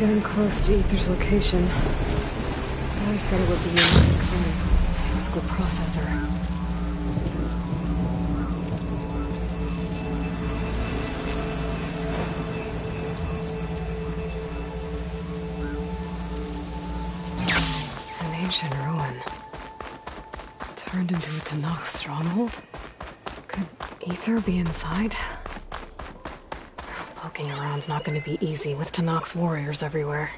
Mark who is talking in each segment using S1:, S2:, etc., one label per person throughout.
S1: Getting close to Ether's location. I said it would be in the physical processor. An ancient ruin. Turned into a Tanakh stronghold? Could Ether be inside? Poking around's not going to be easy with Tanakh's warriors everywhere.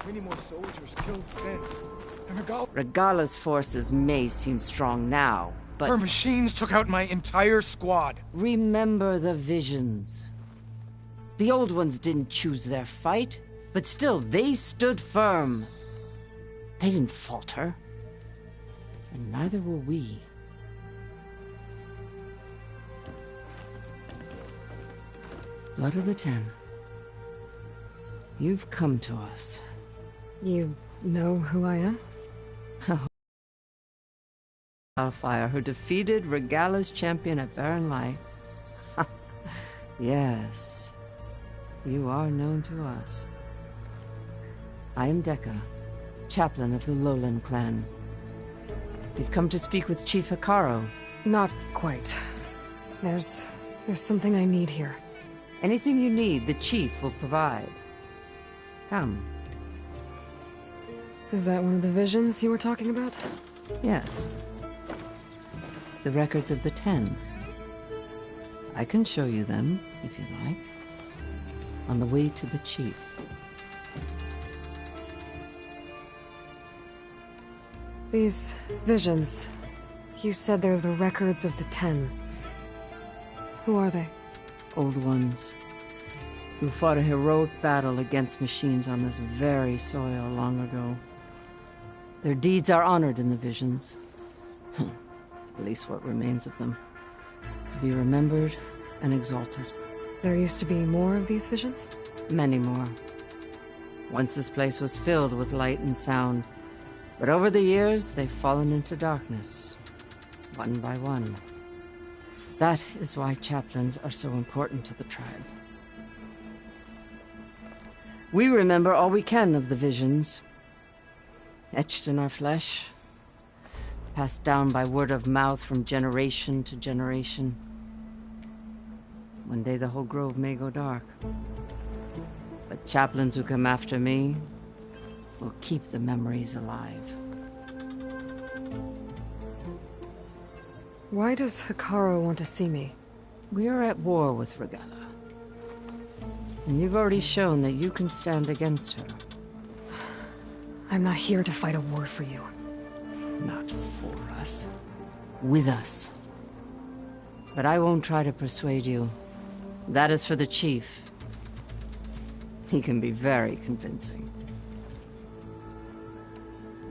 S2: Many more soldiers killed since. And
S3: Regala's forces may seem strong now, but...
S2: her machines took out my entire squad.
S3: Remember the visions. The old ones didn't choose their fight, but still they stood firm. They didn't falter. And neither will we. Blood of the Ten. You've come to us.
S1: You know who I am?
S3: Wildfire, who defeated Regala's champion at Barren Light. Yes, you are known to us. I am Dekka, chaplain of the Lowland clan. You've come to speak with Chief Hikaru.
S1: Not quite. There's something I need here.
S3: Anything you need, the chief will provide. Come.
S1: Is that one of the visions you were talking about?
S3: Yes. The records of the Ten. I can show you them, if you like. On the way to the chief.
S1: These visions, you said they're the records of the Ten. Who are they?
S3: Old ones, who fought a heroic battle against machines on this very soil long ago. Their deeds are honored in the visions. At least what remains of them. To be remembered and exalted.
S1: There used to be more of these visions?
S3: Many more. Once this place was filled with light and sound, but over the years they've fallen into darkness, one by one. That is why chaplains are so important to the tribe. We remember all we can of the visions, etched in our flesh, passed down by word of mouth from generation to generation. One day the whole grove may go dark, but chaplains who come after me will keep the memories alive.
S1: Why does Hikaru want to see me?
S3: We are at war with Regala. And you've already shown that you can stand against her.
S1: I'm not here to fight a war for you.
S3: Not for us. With us. But I won't try to persuade you. That is for the chief. He can be very convincing.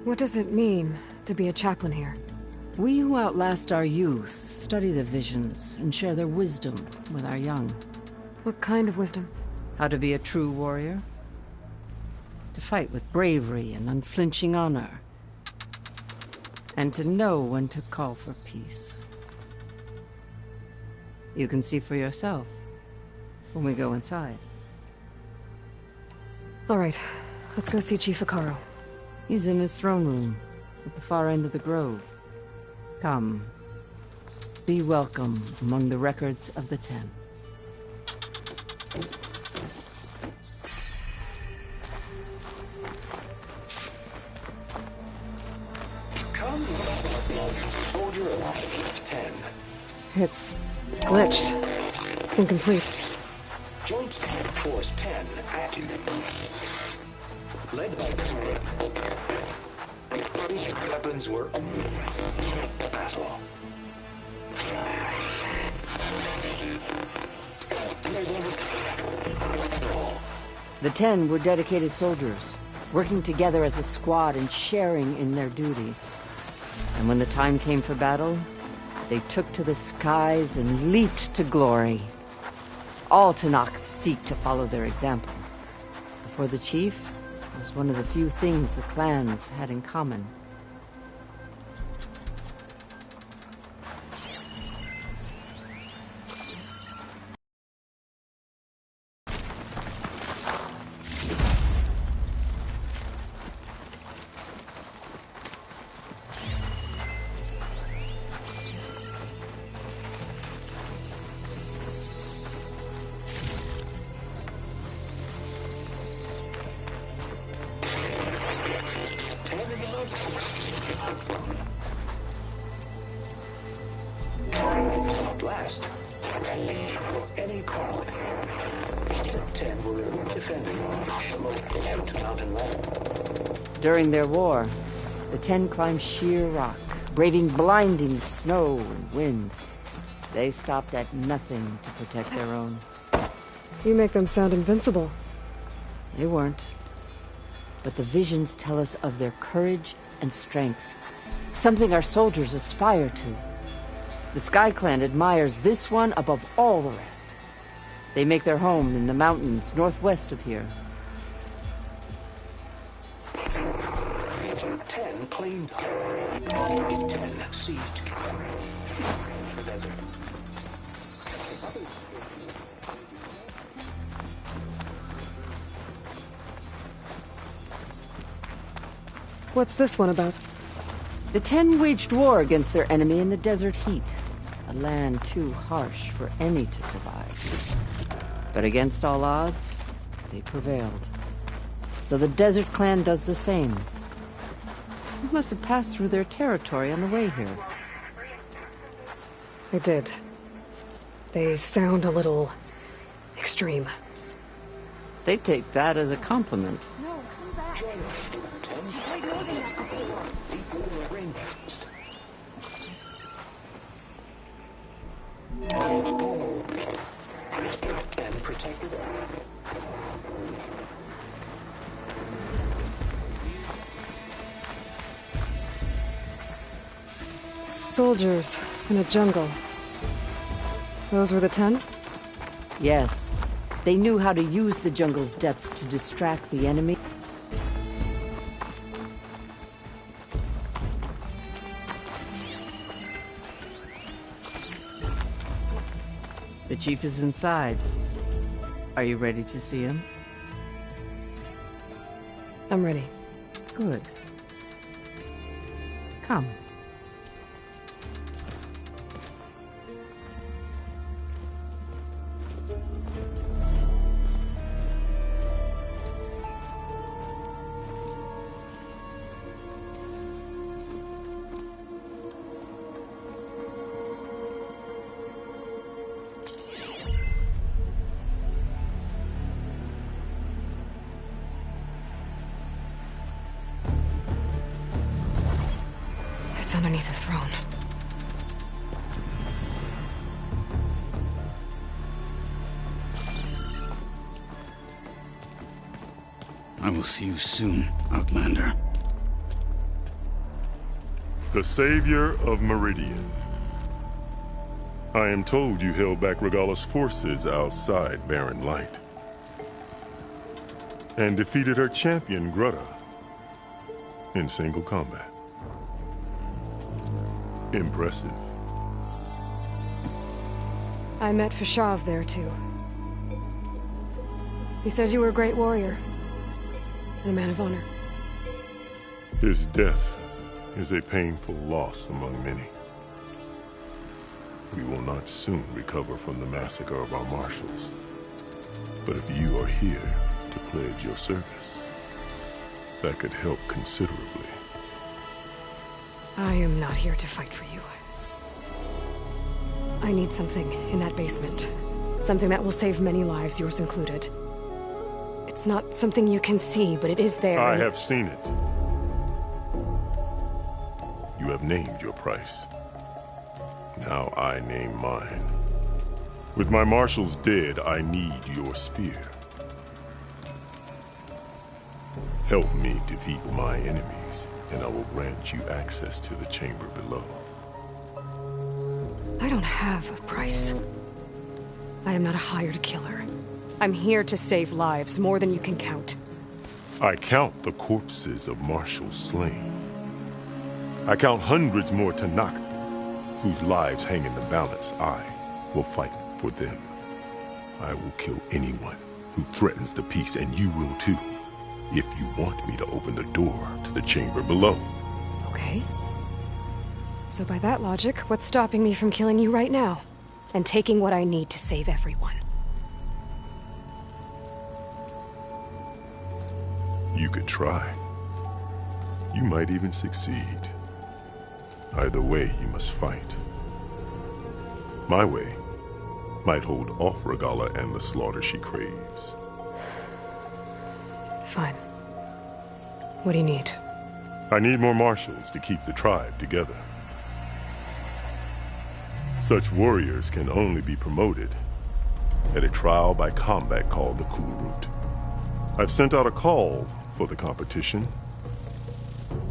S1: What does it mean to be a chaplain here?
S3: We who outlast our youth study the visions and share their wisdom with our young.
S1: What kind of wisdom?
S3: How to be a true warrior. To fight with bravery and unflinching honor. And to know when to call for peace. You can see for yourself when we go inside.
S1: All right, let's go see Chief Hikaru.
S3: He's in his throne room at the far end of the grove. Come. Be welcome among the records of the Ten.
S4: Come, soldier of 10.
S1: It's glitched. Incomplete.
S4: Joint Force 10 active. Led by these weapons were battle.
S3: The Ten were dedicated soldiers, working together as a squad and sharing in their duty. And when the time came for battle, they took to the skies and leaped to glory. All Tanakh seek to follow their example. For the chief, it was one of the few things the clans had in common.
S4: defending the most mountain wall.
S3: During their war, the Ten climbed sheer rock, braving blinding snow and wind. They stopped at nothing to protect their own.
S1: You make them sound invincible.
S3: They weren't. But the visions tell us of their courage and strength, something our soldiers aspire to. The Sky Clan admires this one above all the rest. They make their home in the mountains northwest of here.
S4: 10 claimed 10 seized the desert.
S1: What's this one about?
S3: The Ten waged war against their enemy in the desert heat, a land too harsh for any to survive. But against all odds, they prevailed. So the Desert Clan does the same. You must have passed through their territory on the way here.
S1: I did. They sound a little extreme.
S3: They take that as a compliment.
S5: No, come back. You played more than that before.
S4: And protected.
S1: Soldiers in a jungle. Those were the 10?
S3: Yes. They knew how to use the jungle's depths to distract the enemy. The chief is inside. Are you ready to see him?
S1: I'm ready.
S3: Good. Come.
S1: It's underneath the throne.
S6: I will see you soon, Outlander.
S7: The savior of Meridian. I am told you held back Regalla's forces outside Barren Light. And defeated her champion, Grutta, in single combat. Impressive.
S1: I met Fashav there, too. He said you were a great warrior. And a man of honor.
S7: His death is a painful loss among many. We will not soon recover from the massacre of our marshals. But if you are here to pledge your service, that could help considerably.
S1: I am not here to fight for you. I need something in that basement. Something that will save many lives, yours included. It's not something you can see, but it is there.
S7: I have seen it. You have named your price. Now I name mine. With my marshals dead, I need your spear. Help me defeat my enemies, and I will grant you access to the chamber below.
S1: I don't have a price. I am not a hired killer. I'm here to save lives, more than you can count.
S7: I count the corpses of marshals slain. I count hundreds more Tanakh, whose lives hang in the balance. I will fight for them. I will kill anyone who threatens the peace, and you will too, if you want me to open the door to the chamber below.
S1: Okay. So by that logic, what's stopping me from killing you right now? And taking what I need to save everyone?
S7: You could try. You might even succeed. Either way, you must fight. My way might hold off Regalla and the slaughter she craves.
S1: Fine. What do you need?
S7: I need more marshals to keep the tribe together. Such warriors can only be promoted at a trial by combat called the Cool Route. I've sent out a call for the competition.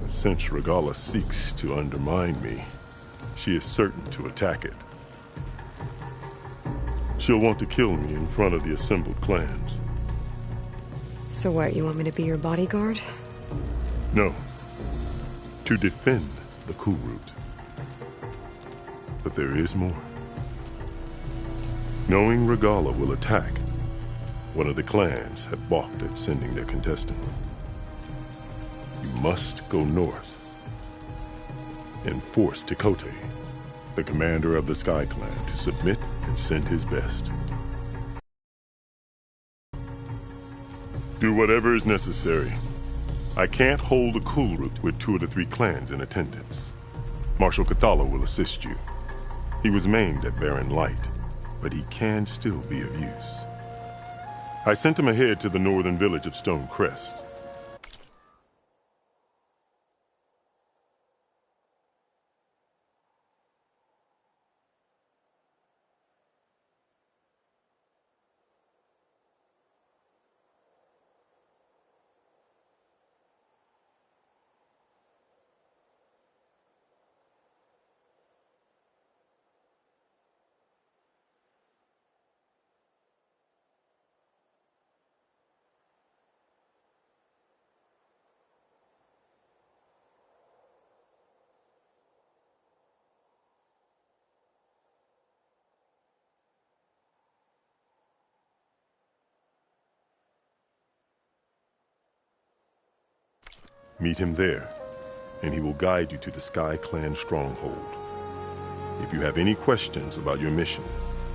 S7: Since Regala seeks to undermine me, she is certain to attack it. She'll want to kill me in front of the assembled clans.
S1: So what, you want me to be your bodyguard?
S7: No. To defend the Cool Route. But there is more. Knowing Regala will attack, one of the clans have balked at sending their contestants. You must go north and force Tekote, the commander of the Sky Clan, to submit and send his best. Do whatever is necessary. I can't hold a Cool Route with 2 of the 3 clans in attendance. Marshal Cathala will assist you. He was maimed at Barren Light, but he can still be of use. I sent him ahead to the northern village of Stone Crest. Meet him there, and he will guide you to the Sky Clan stronghold. If you have any questions about your mission,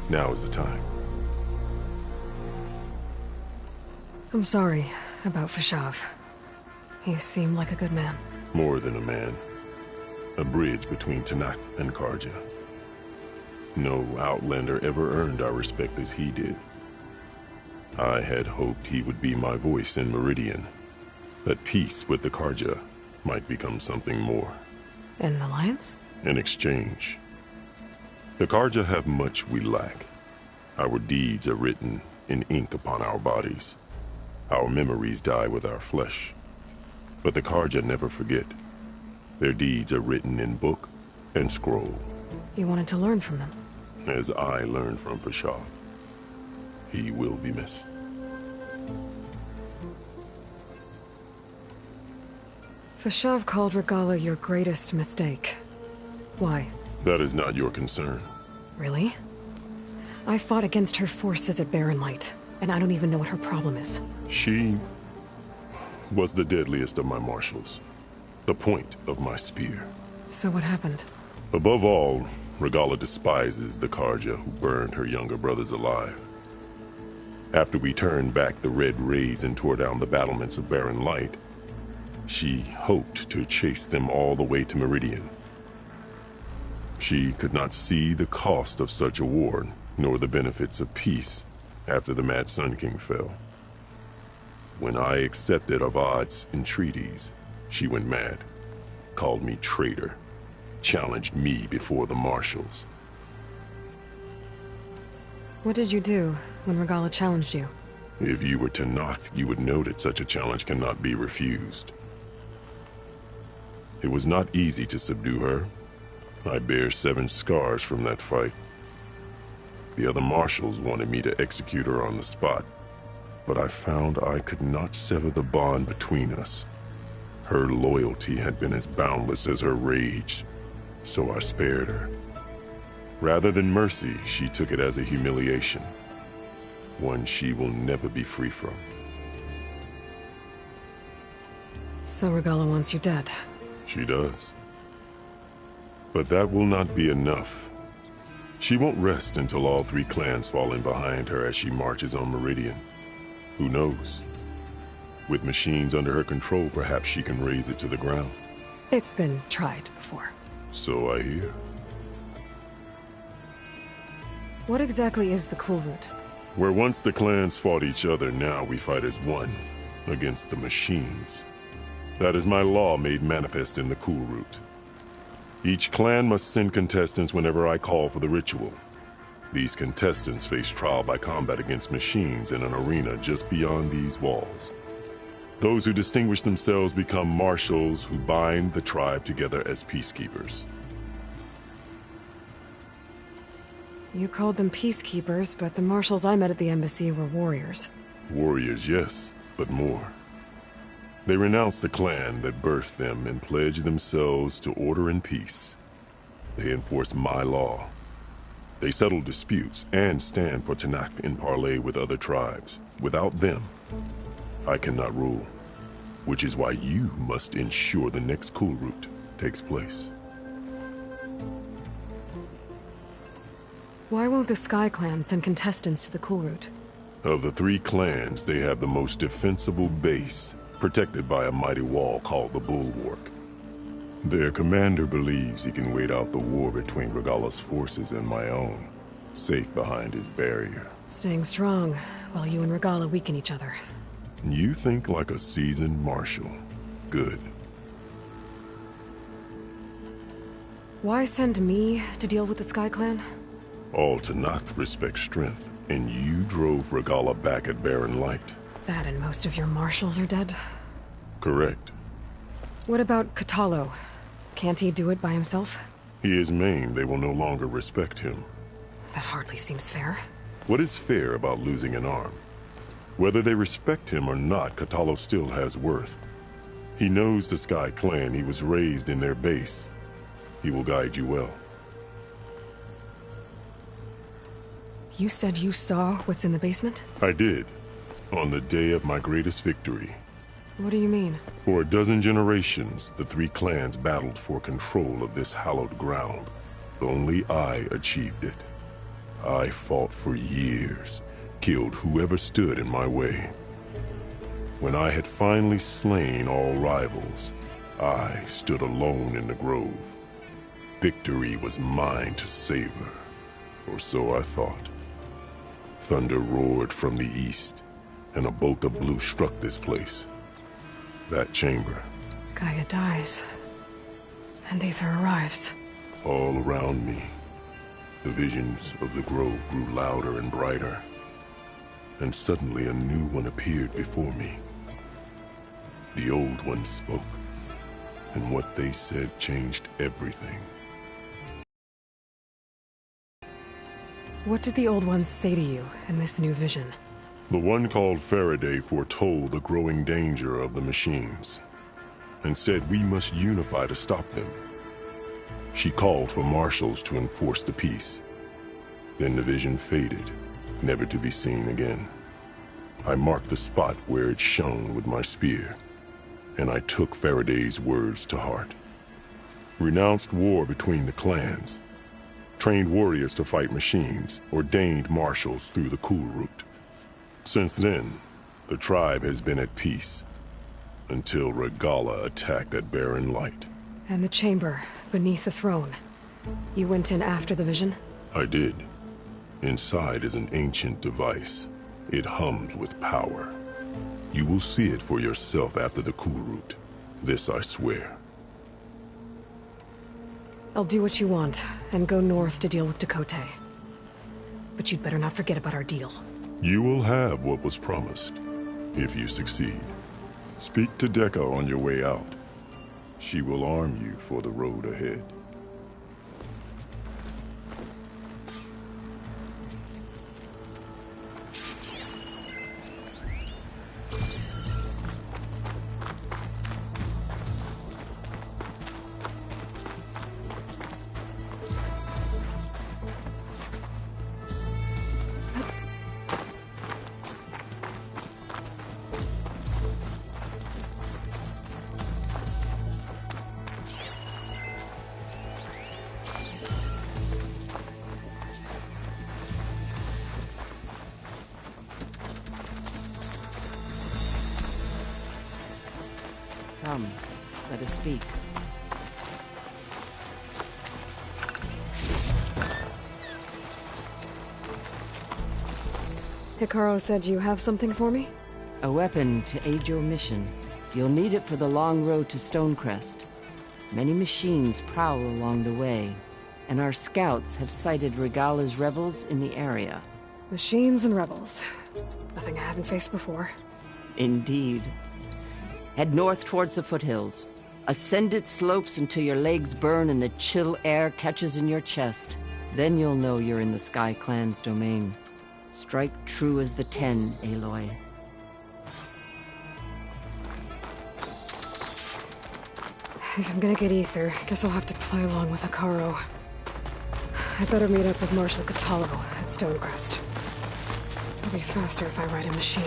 S7: now is the time.
S1: I'm sorry about Fashav. He seemed like a good man.
S7: More than a man. A bridge between Tanath and Karja. No Outlander ever earned our respect as he did. I had hoped he would be my voice in Meridian. That peace with the Karja might become something more.
S1: An alliance?
S7: In exchange. The Karja have much we lack. Our deeds are written in ink upon our bodies. Our memories die with our flesh. But the Karja never forget. Their deeds are written in book and scroll.
S1: You wanted to learn from them?
S7: As I learned from Fashav. He will be missed.
S1: Fashav called Regala your greatest mistake. Why?
S7: That is not your concern.
S1: Really? I fought against her forces at Barren Light, and I don't even know what her problem is.
S7: She was the deadliest of my marshals. The point of my spear.
S1: So what happened?
S7: Above all, Regala despises the Karja who burned her younger brothers alive. After we turned back the Red Raids and tore down the battlements of Barren Light, she hoped to chase them all the way to Meridian. She could not see the cost of such a war, nor the benefits of peace after the Mad Sun King fell. When I accepted Avad's entreaties, she went mad, called me traitor, challenged me before the marshals.
S1: What did you do when Regala challenged you?
S7: If you were to knock, you would know that such a challenge cannot be refused. It was not easy to subdue her. I bear 7 scars from that fight. The other marshals wanted me to execute her on the spot, but I found I could not sever the bond between us. Her loyalty had been as boundless as her rage, so I spared her. Rather than mercy, she took it as a humiliation, one she will never be free from.
S1: So Regala wants you dead.
S7: She does. But that will not be enough. She won't rest until all 3 clans fall in behind her as she marches on Meridian. Who knows? With machines under her control, perhaps she can raise it to the ground.
S1: It's been tried before.
S7: So I hear.
S1: What exactly is the Cool Route?
S7: Where once the clans fought each other, now we fight as one. against the machines. That is my law made manifest in the Cool Route. Each clan must send contestants whenever I call for the ritual. These contestants face trial by combat against machines in an arena just beyond these walls. Those who distinguish themselves become marshals who bind the tribe together as peacekeepers.
S1: You called them peacekeepers, but the marshals I met at the embassy were warriors.
S7: Warriors, yes, but more. They renounce the clan that birthed them and pledge themselves to order and peace. They enforce my law. They settle disputes and stand for Tanakh in parley with other tribes. Without them, I cannot rule, which is why you must ensure the next Cool Route takes place.
S1: Why won't the Sky Clan send contestants to the Cool Route?
S7: Of the three clans, they have the most defensible base, protected by a mighty wall called the Bulwark. Their commander believes he can wait out the war between Regala's forces and my own, safe behind his barrier.
S1: Staying strong, while you and Regala weaken each other.
S7: You think like a seasoned marshal. Good.
S1: Why send me to deal with the Sky Clan?
S7: All Tanakh respect strength, and you drove Regala back at Barren Light.
S1: That and most of your marshals are dead?
S7: Correct.
S1: What about Katalo? Can't he do it by himself?
S7: He is maimed. They will no longer respect him.
S1: That hardly seems fair.
S7: What is fair about losing an arm? Whether they respect him or not, Katalo still has worth. He knows the Sky Clan. He was raised in their base. He will guide you well.
S1: You said you saw what's in the basement?
S7: I did. On the day of my greatest victory.
S1: What do you mean?
S7: For a dozen generations, the three clans battled for control of this hallowed ground. Only I achieved it. I fought for years, killed whoever stood in my way. When I had finally slain all rivals, I stood alone in the grove. Victory was mine to savor, or so I thought. Thunder roared from the east, and a bolt of blue struck this place. That chamber.
S1: Gaia dies, and Aether arrives.
S7: All around me, the visions of the grove grew louder and brighter, and suddenly a new one appeared before me. The old one spoke, and what they said changed everything.
S1: What did the old ones say to you in this new vision?
S7: The one called Faraday foretold the growing danger of the machines, and said we must unify to stop them. She called for marshals to enforce the peace. Then the vision faded, never to be seen again. I marked the spot where it shone with my spear, and I took Faraday's words to heart. Renounced war between the clans, trained warriors to fight machines, ordained marshals through the Cool Route. Since then, the tribe has been at peace, until Regala attacked at Barren Light.
S1: And the chamber, beneath the throne. You went in after the vision?
S7: I did. Inside is an ancient device. It hums with power. You will see it for yourself after the Cool Route. This I swear.
S1: I'll do what you want, and go north to deal with Dakota. But you'd better not forget about our deal.
S7: You will have what was promised, if you succeed. Speak to Dekka on your way out. She will arm you for the road ahead.
S3: Come, let us speak.
S1: Hikaru said you have something for me?
S3: A weapon to aid your mission. You'll need it for the long road to Stonecrest. Many machines prowl along the way, and our scouts have sighted Regala's rebels in the area.
S1: Machines and rebels. Nothing I haven't faced before.
S3: Indeed. Head north towards the foothills. Ascend its slopes until your legs burn and the chill air catches in your chest. Then you'll know you're in the Sky Clan's domain. Strike true as the 10, Aloy.
S1: If I'm gonna get ether, guess I'll have to play along with Akaro. I better meet up with Marshal Catallo at Stonecrest. It'll be faster if I ride a machine.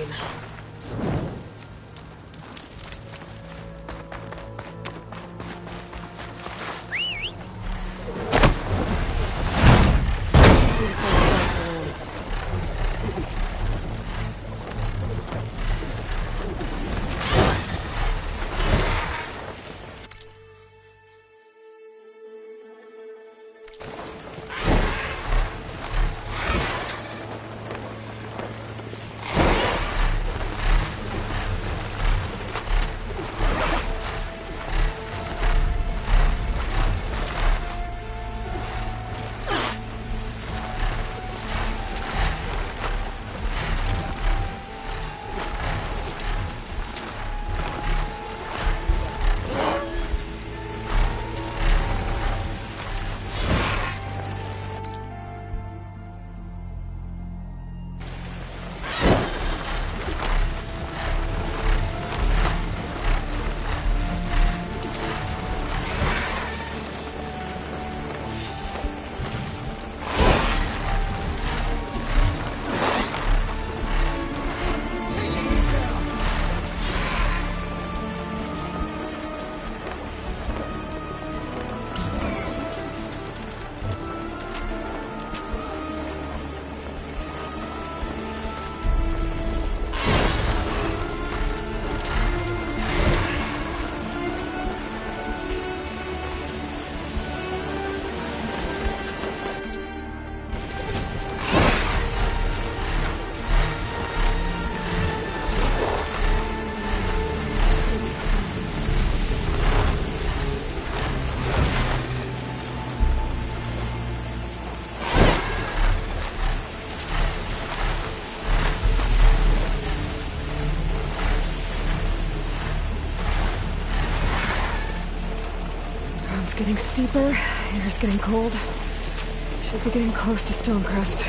S1: It's getting steeper, air's getting cold. Should be getting close to Stonecrest.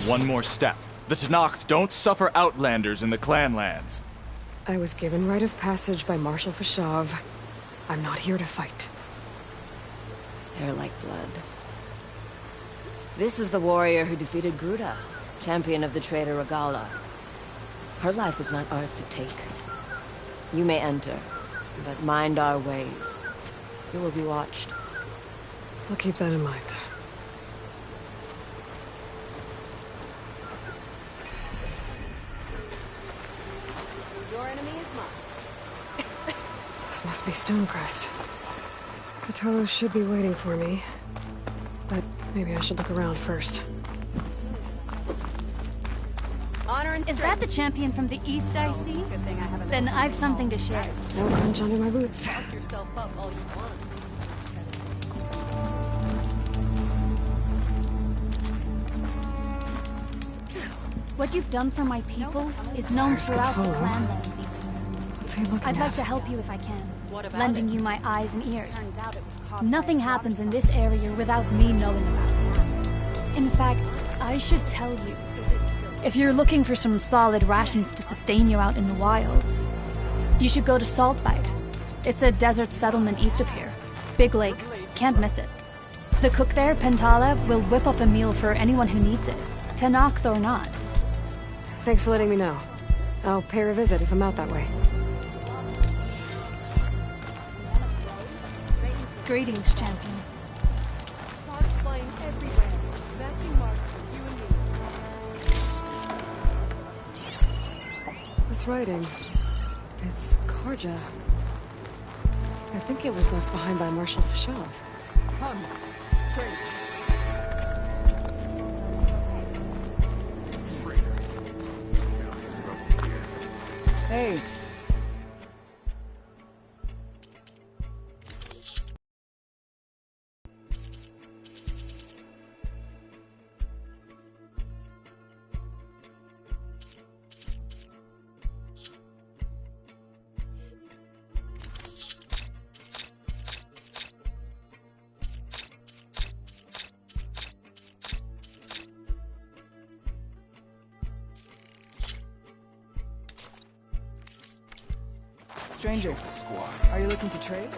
S2: One more step. The Tenakth don't suffer outlanders in the Clanlands.
S1: I was given rite of passage by Marshal Fashav. I'm not here to fight.
S3: They're like blood. This is the warrior who defeated Gruda, champion of the traitor Regala. Her life is not ours to take. You may enter, but mind our ways. You will be watched.
S1: I'll keep that in mind. This must be Stonecrest. Catallo should be waiting for me. But maybe I should look around first.
S5: Is that the champion from the east I see? Then I've something to share.
S1: No crunch under my boots.
S5: What you've done for my people is known
S1: Where's
S5: throughout the
S1: Catallo?
S5: Clanlands, Easter.
S1: What's he looking
S5: I'd like
S1: at?
S5: to help you if I can, lending you my eyes and ears. Nothing happens in this area without me knowing about it. In fact, I should tell you, If you're looking for some solid rations to sustain you out in the wilds, you should go to Saltbite. It's a desert settlement east of here. Big lake. Can't miss it. The cook there, Pentala, will whip up a meal for anyone who needs it, Tenakth or not.
S1: Thanks for letting me know. I'll pay her a visit if I'm out that way.
S5: Greetings, champion.
S8: Marks flying everywhere. Matching marks for you and me.
S1: This writing... it's Karja. I think it was left behind by Marshal Fashov.
S8: Come. Trade.
S3: Hey.
S9: Stranger, are you looking to trade?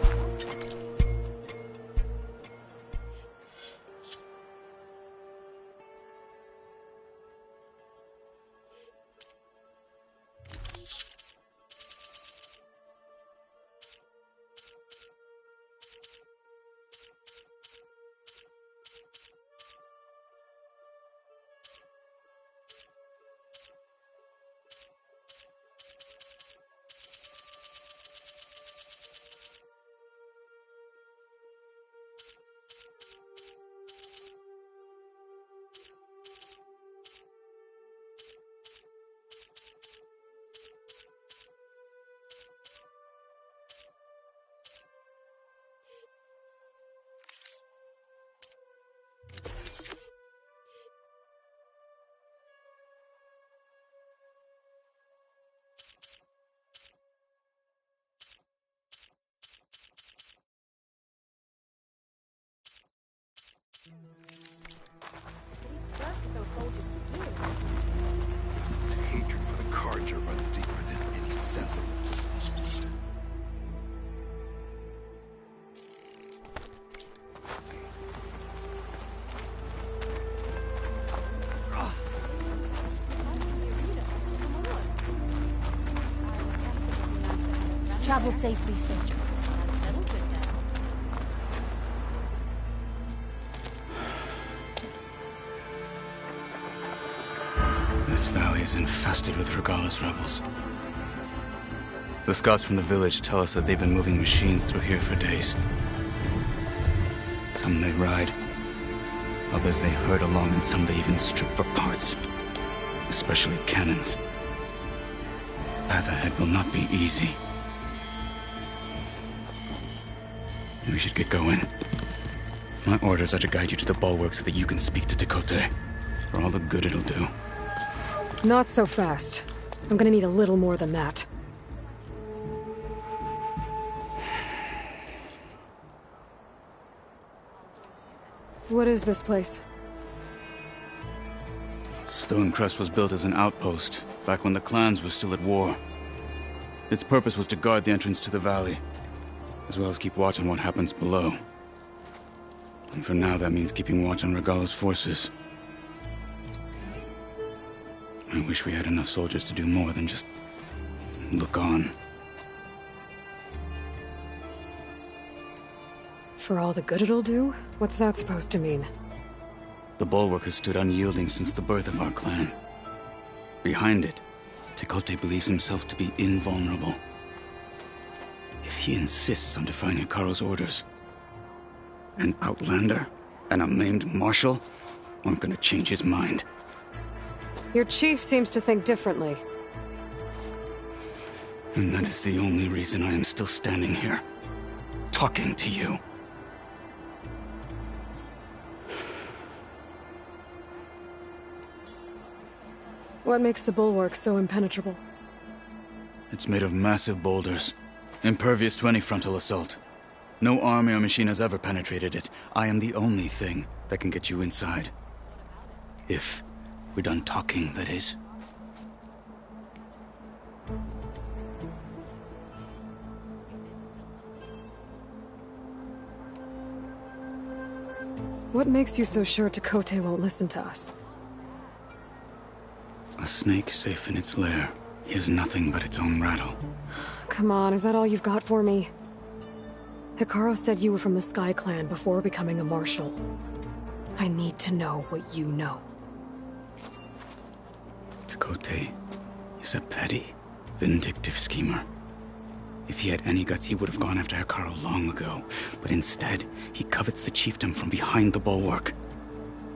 S6: Hatred for the Karja runs deeper than any sensible.
S5: Travel safely, soldier.
S6: This valley is infested with Regalis rebels. The scouts from the village tell us that they've been moving machines through here for days. Some they ride, others they herd along, and some they even strip for parts. Especially cannons. The path ahead will not be easy. We should get going. My orders are to guide you to the bulwark so that you can speak to Tekote. For all the good it'll do.
S1: Not so fast. I'm gonna need a little more than that. What is this place?
S6: Stonecrest was built as an outpost, back when the clans were still at war. Its purpose was to guard the entrance to the valley, as well as keep watch on what happens below. And for now, that means keeping watch on Regalis' forces. I wish we had enough soldiers to do more than just look on.
S1: For all the good it'll do? What's that supposed to mean?
S6: The bulwark has stood unyielding since the birth of our clan. Behind it, Tekote believes himself to be invulnerable. If he insists on defying Hikaru's orders, an outlander and a maimed marshal aren't gonna change his mind.
S1: Your chief seems to think differently.
S6: And that is the only reason I am still standing here, talking to you.
S1: What makes the bulwark so impenetrable?
S6: It's made of massive boulders, impervious to any frontal assault. No army or machine has ever penetrated it. I am the only thing that can get you inside. If We're done talking, that is.
S1: What makes you so sure Tekote won't listen to us?
S6: A snake safe in its lair hears nothing but its own rattle.
S1: Come on, is that all you've got for me? Hikaru said you were from the Sky Clan before becoming a marshal. I need to know what you know.
S6: Tekote is a petty, vindictive schemer. If he had any guts, he would have gone after Hikaru long ago. But instead, he covets the chiefdom from behind the bulwark,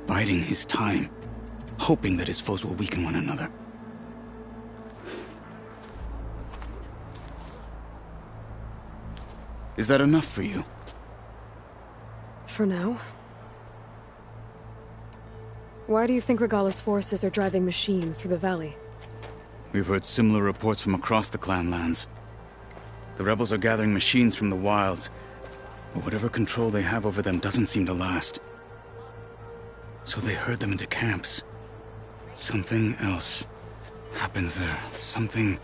S6: biding his time, hoping that his foes will weaken one another. Is that enough for you?
S1: For now. Why do you think Regala's forces are driving machines through the valley?
S6: We've heard similar reports from across the clan lands. The rebels are gathering machines from the wilds, but whatever control they have over them doesn't seem to last. So they herd them into camps. Something else happens there. Something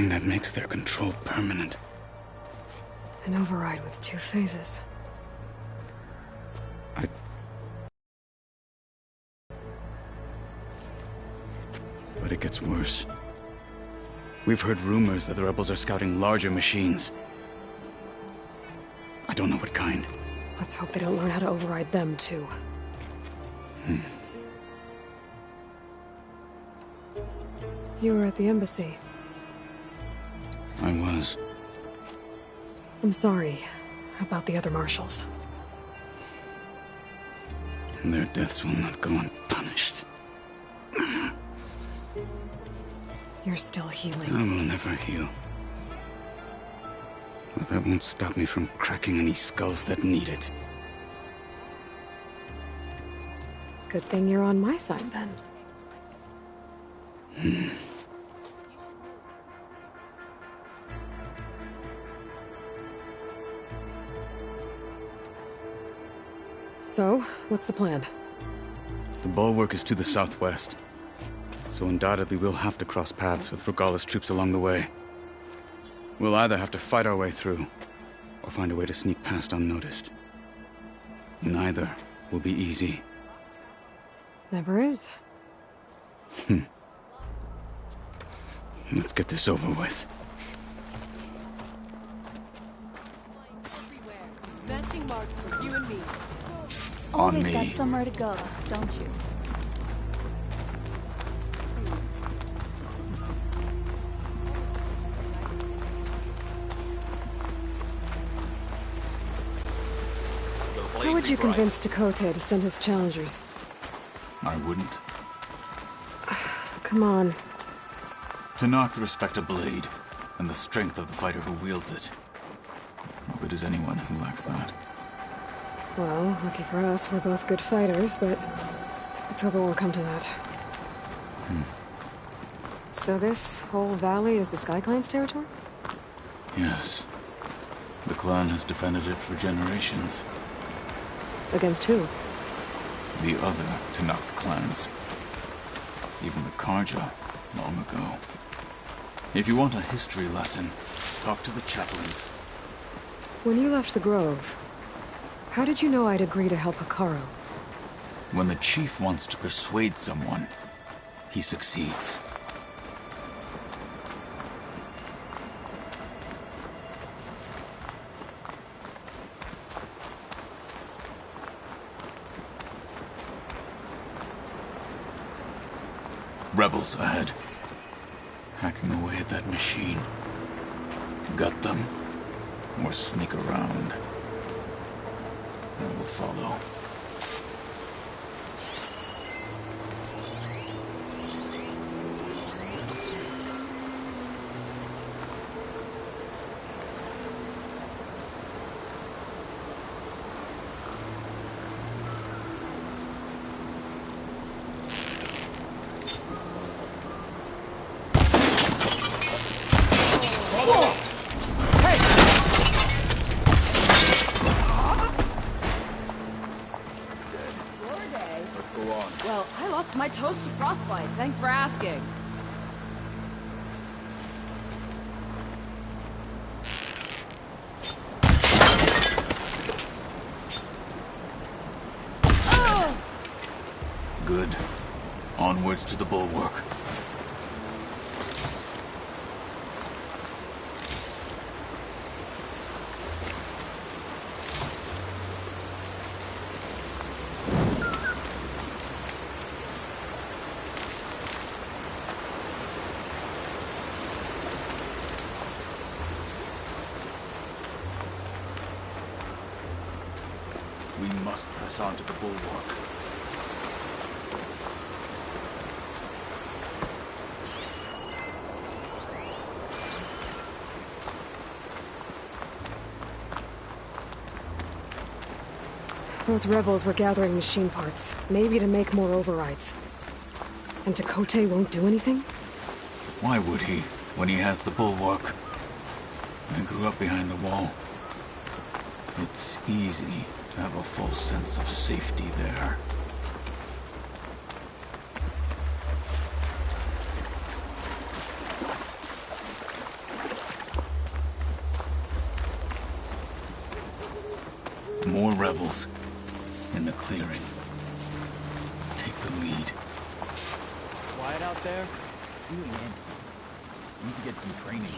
S6: that makes their control permanent.
S1: An override with 2 phases.
S6: But it gets worse. We've heard rumors that the rebels are scouting larger machines. I don't know what kind.
S1: Let's hope they don't learn how to override them, too. You were at the embassy.
S6: I was.
S1: I'm sorry about the other marshals.
S6: Their deaths will not go unpunished.
S1: You're still healing.
S6: I will never heal. But that won't stop me from cracking any skulls that need it.
S1: Good thing you're on my side, then. So, what's the plan?
S6: The bulwark is to the southwest, so undoubtedly we'll have to cross paths with Regala's troops along the way. We'll either have to fight our way through, or find a way to sneak past unnoticed. Neither will be easy.
S1: Never is.
S6: Let's get this over with.
S8: Everywhere. Matching marks for you and me.
S6: On
S5: Always
S6: me.
S5: got somewhere to go, don't you?
S1: How would you convince Tekote to send his challengers?
S6: I wouldn't.
S1: Come on.
S6: To knock the respect of blade, and the strength of the fighter who wields it. No good is anyone who lacks that.
S1: Well, lucky for us, we're both good fighters, but let's hope it won't come to that. So this whole valley is the Sky Clan's territory?
S6: Yes. The clan has defended it for generations.
S1: Against who?
S6: The other Tenakth clans. Even the Karja, long ago. If you want a history lesson, talk to the chaplains.
S1: When you left the Grove, how did you know I'd agree to help Hikaru?
S6: When the chief wants to persuade someone, he succeeds. Rebels ahead. Hacking away at that machine. Gut them, or sneak around. I will follow. Onwards to the bulwark. We must press on to the bulwark.
S1: Those rebels were gathering machine parts, maybe to make more overrides. And Chakotay won't do anything?
S6: Why would he, when he has the bulwark? I grew up behind the wall. It's easy to have a false sense of safety there. More rebels in the clearing. Take the lead.
S2: Quiet out there? Doing in. Need to get some training.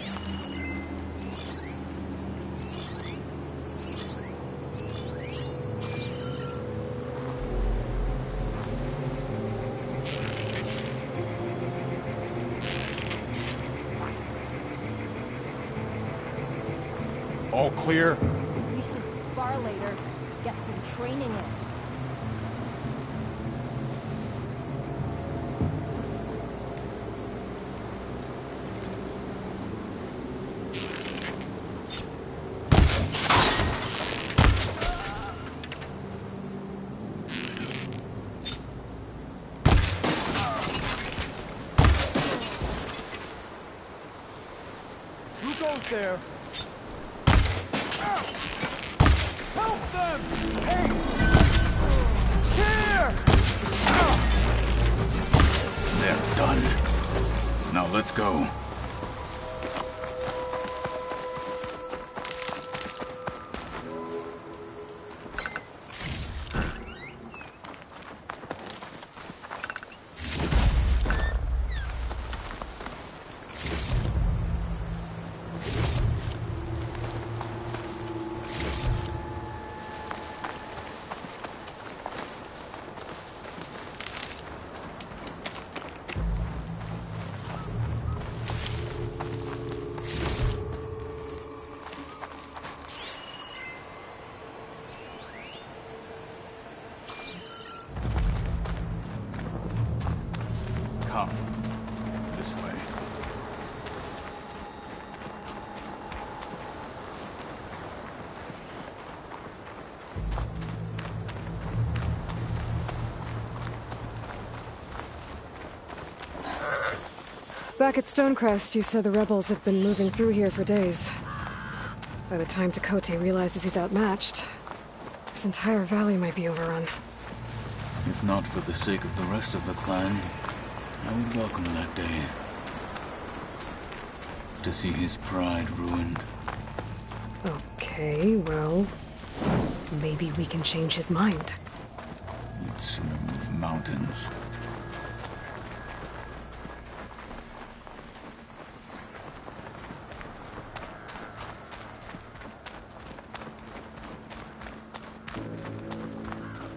S2: All clear?
S8: We should spar later. Get some training in.
S2: Who goes there? Help them! Hey! Here!
S6: They're done. Now let's go.
S2: Come. This way.
S1: Back at Stonecrest, you said the rebels have been moving through here for days. By the time Chakotay realizes he's outmatched, this entire valley might be overrun.
S6: If not for the sake of the rest of the clan, I would welcome that day. To see his pride ruined.
S1: Okay, well, maybe we can change his mind.
S6: You'd sooner move mountains.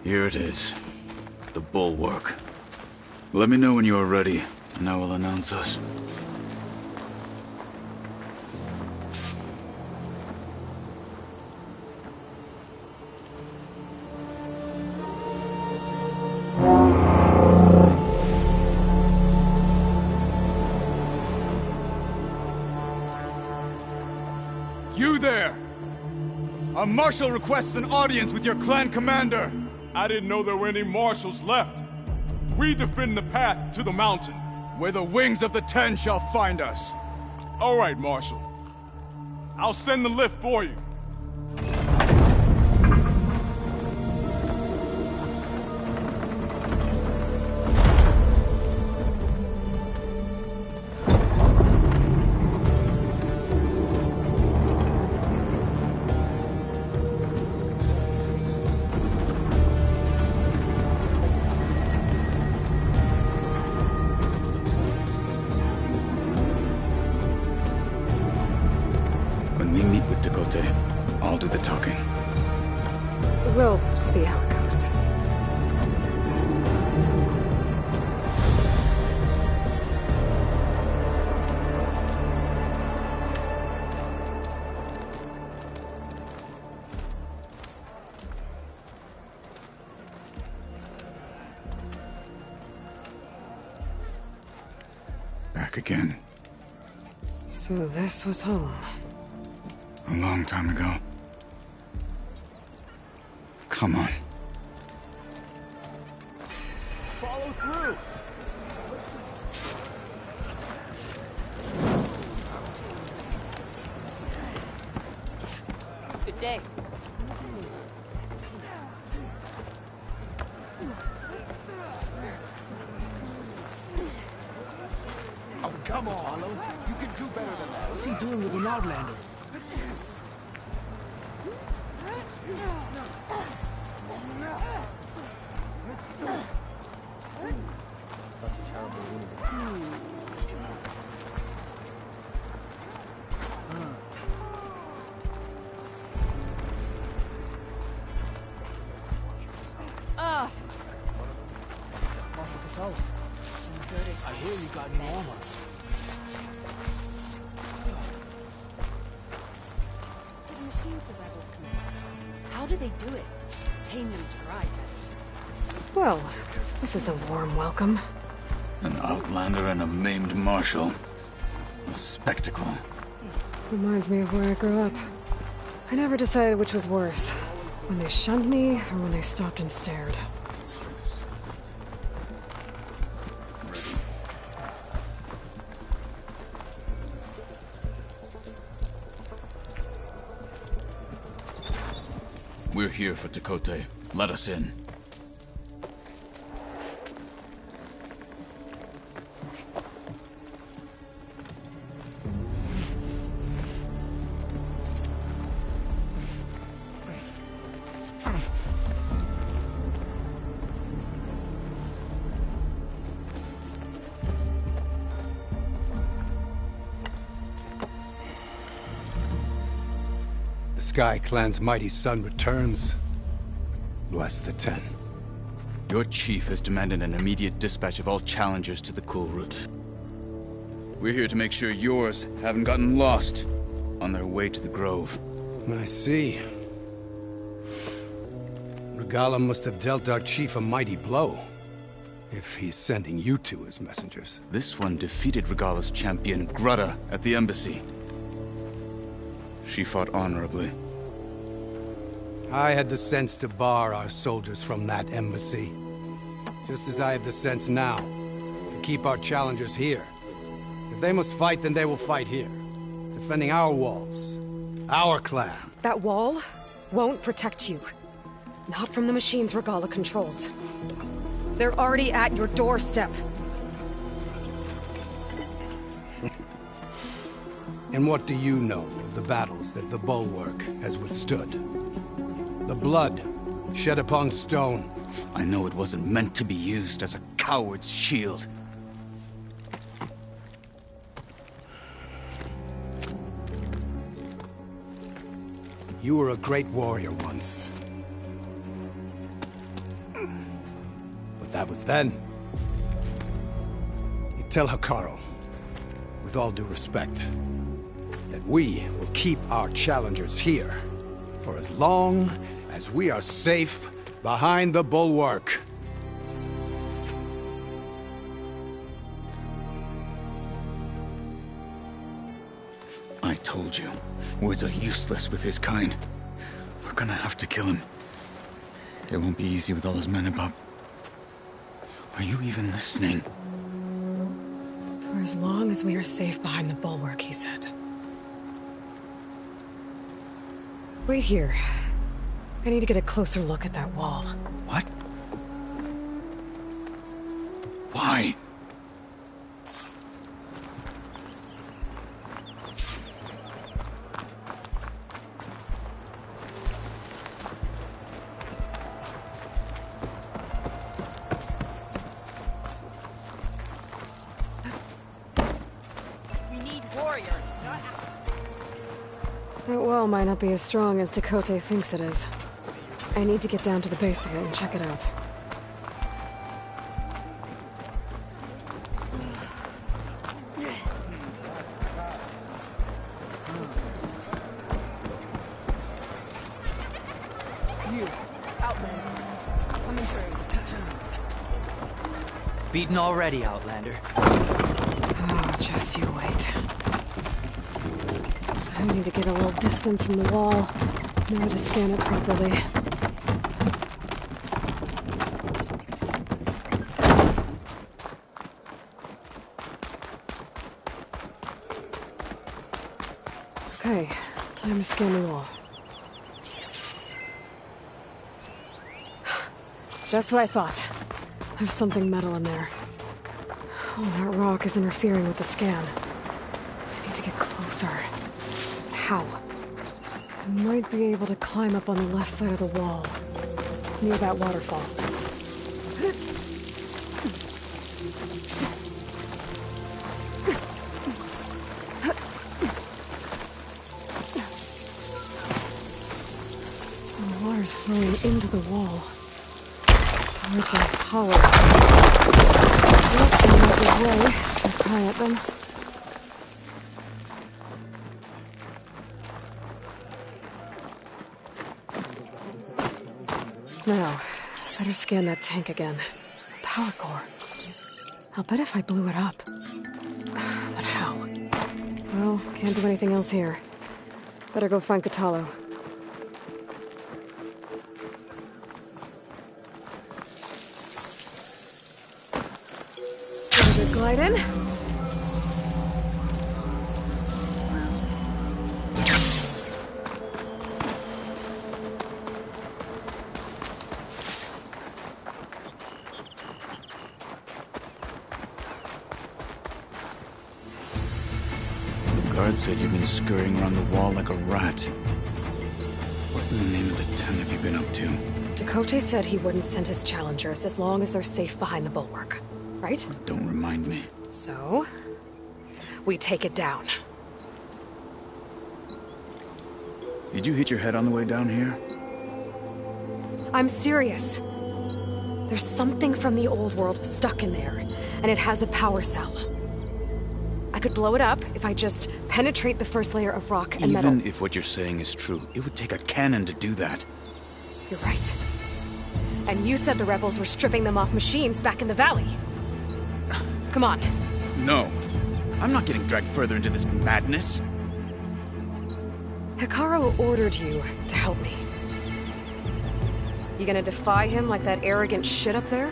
S6: Here it is. The bulwark. Let me know when you are ready, and I will announce us.
S2: You there! A marshal requests an audience with your clan commander.
S10: I didn't know there were any marshals left. We defend the path to the mountain.
S2: Where the wings of the Ten shall find us.
S10: All right, Marshal. I'll send the lift for you.
S6: Tekote. I'll do the talking.
S1: We'll see how it goes.
S6: Back again.
S1: So this was home.
S6: A long time ago. Come on.
S2: Follow through!
S3: Good day.
S2: Oh, come on! You can do better than that. What's he doing with an outlander? I hear you got new armor.
S8: So the machines the rebels command. How do they do it? Tame them to ride, that is.
S1: Well, this is a warm welcome.
S6: An outlander and a maimed marshal. A spectacle.
S1: Reminds me of where I grew up. I never decided which was worse. When they shunned me, or when they stopped and stared.
S6: We're here for Tekote. Let us in.
S11: Sky Clan's mighty son returns. Bless the Ten.
S6: Your chief has demanded an immediate dispatch of all challengers to the Cool Route. We're here to make sure yours haven't gotten lost on their way to the Grove.
S11: I see. Regala must have dealt our chief a mighty blow, if he's sending you two as messengers.
S6: This one defeated Regala's champion, Grutta, at the embassy. She fought honorably.
S11: I had the sense to bar our soldiers from that embassy. Just as I have the sense now, to keep our challengers here. If they must fight, then they will fight here. Defending our walls. Our clan.
S1: That wall won't protect you. Not from the machines Regala controls. They're already at your doorstep.
S11: And what do you know of the battles that the Bulwark has withstood? The blood shed upon stone.
S6: I know it wasn't meant to be used as a coward's shield.
S11: You were a great warrior once. But that was then. You tell Hikaru, with all due respect, that we will keep our challengers here for as long as we are safe behind the Bulwark.
S6: I told you, words are useless with his kind. We're gonna have to kill him. It won't be easy with all his men about. Are you even listening?
S1: For as long as we are safe behind the Bulwark, he said. Wait here. I need to get a closer look at that wall.
S6: What? Why?
S8: We need warriors, not
S1: That well might not be as strong as Dakota thinks it is. I need to get down to the base of it and check it out.
S9: You, Outlander. Coming through.
S12: Beaten already, Outlander.
S1: Oh, just you wait. I need to get a little distance from the wall. Know how to scan it properly. Okay, time to scan the wall. Just what I thought. There's something metal in there. Oh, that rock is interfering with the scan. I need to get closer. But how? I might be able to climb up on the left side of the wall, near that waterfall. The water's flowing into the wall. Oh, it's a hollow. That seems like a way to pry at them. Now, better scan that tank again. Power core. I'll bet if I blew it up. But how? Well, can't do anything else here. Better go find Catalo. Better get glide in.
S6: Guard said you've been scurrying around the wall like a rat. What in the name of the 10 have you been up to?
S1: Dakota said he wouldn't send his challengers as long as they're safe behind the bulwark. Right?
S6: Don't remind me.
S1: So, we take it down.
S6: Did you hit your head on the way down here?
S1: I'm serious. There's something from the old world stuck in there, and it has a power cell. I could blow it up if I just penetrate the first layer of rock and metal.
S6: Even if what you're saying is true, it would take a cannon to do that.
S1: You're right. And you said the rebels were stripping them off machines back in the valley. Come on.
S6: No. I'm not getting dragged further into this madness.
S1: Hikaru ordered you to help me. You gonna defy him like that arrogant shit up there?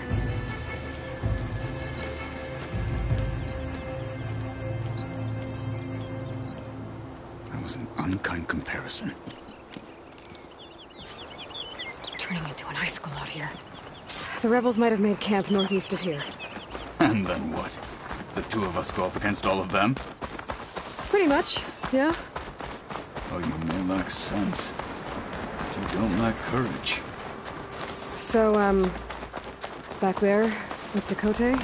S6: That was an unkind comparison.
S1: Turning into an icicle out here. The rebels might have made camp northeast of here.
S6: And then what? The two of us go up against all of them?
S1: Pretty much, yeah.
S6: Oh, you may lack sense, but you don't lack courage.
S1: So, back there with Dakota,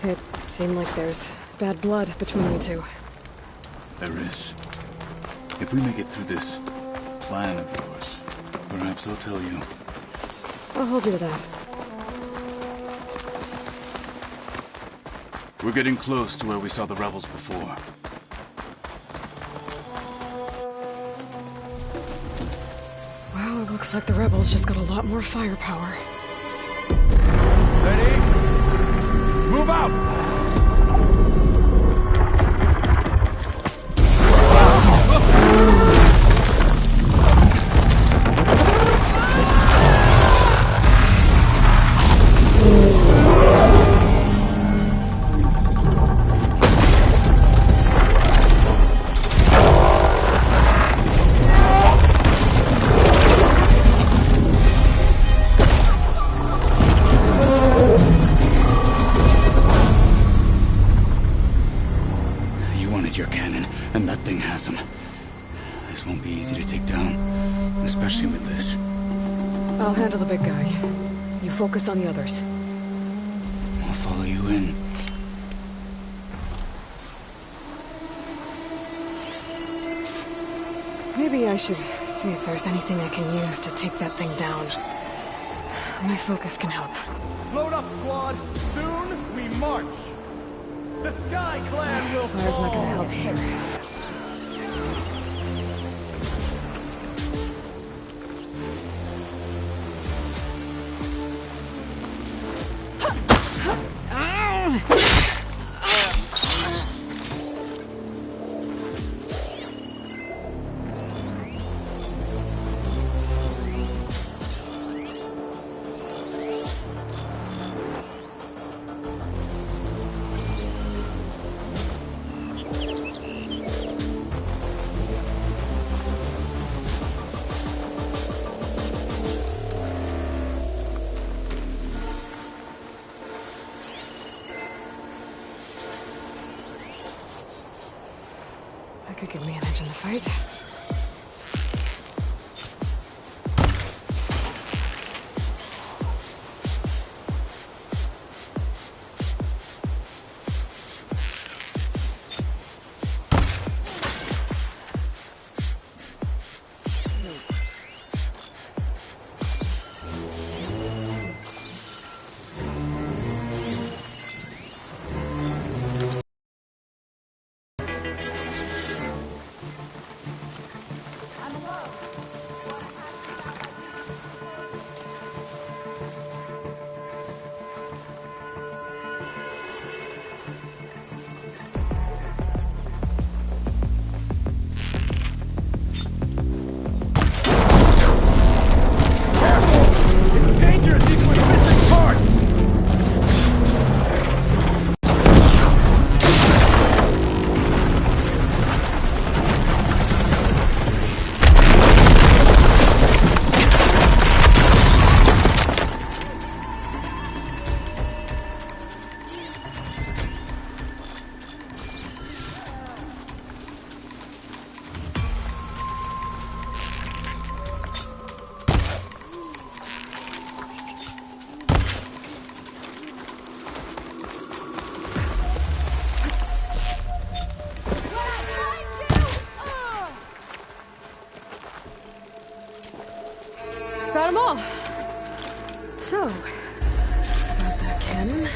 S1: it seemed like there's bad blood between you two.
S6: There is. If we make it through this plan of yours, perhaps I'll tell you.
S1: I'll hold you to that.
S6: We're getting close to where we saw the rebels before.
S1: Well, it looks like the rebels just got a lot more firepower.
S10: Ready? Move out!
S6: Your cannon, and that thing has him. This won't be easy to take down, especially with this.
S1: I'll handle the big guy. You focus on the others.
S6: I'll follow you in.
S1: Maybe I should see if there's anything I can use to take that thing down. My focus can help.
S2: Load up, squad! Soon, we march! The Sky Clan will
S1: Fire's not gonna help here. That could give me an edge in the fight. Got them all. So, about that cannon.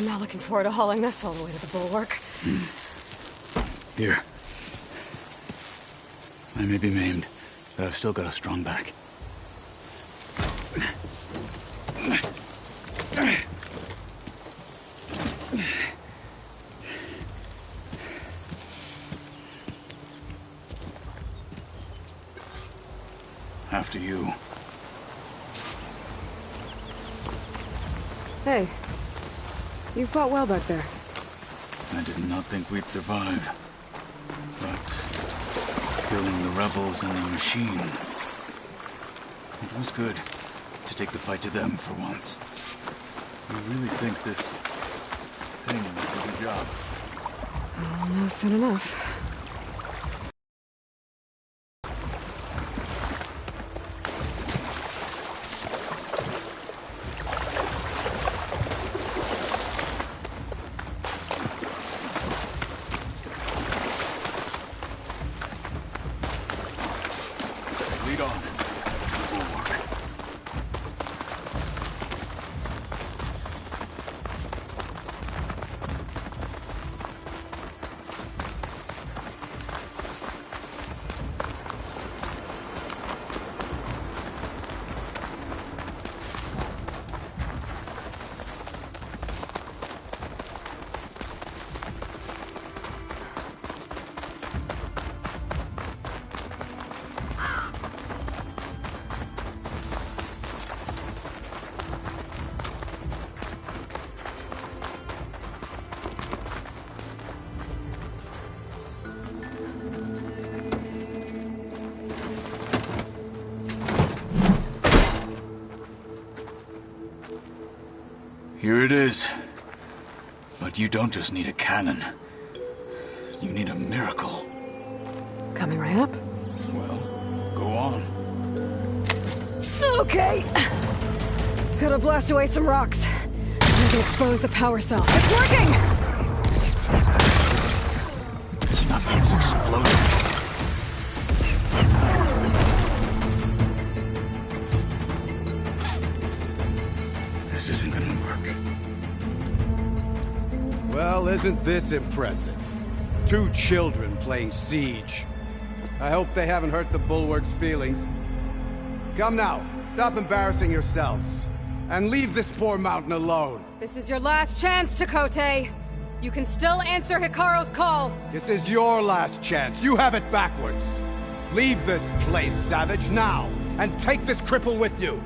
S1: I'm not looking forward to hauling this all the way to the bulwark.
S6: Here. I may be maimed, but I've still got a strong back. After you.
S1: Hey, you fought well back there.
S6: I did not think we'd survive. But killing the rebels and the machine, it was good to take the fight to them for once.
S10: You really think this thing will do the job?
S1: I'll know soon enough.
S6: Lead on. Bulwark. Here it is. But you don't just need a cannon. You need a miracle.
S1: Coming right up?
S6: Well, go on.
S1: Okay. Gotta blast away some rocks. We can expose the power cell. It's working!
S6: Nothing's exploding. This isn't gonna work.
S11: Well, isn't this impressive? 2 children playing siege. I hope they haven't hurt the Bulwark's feelings. Come now, stop embarrassing yourselves. And leave this poor mountain alone.
S1: This is your last chance, Chakotay. You can still answer Hikaru's call.
S11: This is your last chance. You have it backwards. Leave this place, Savage, now. And take this cripple with you.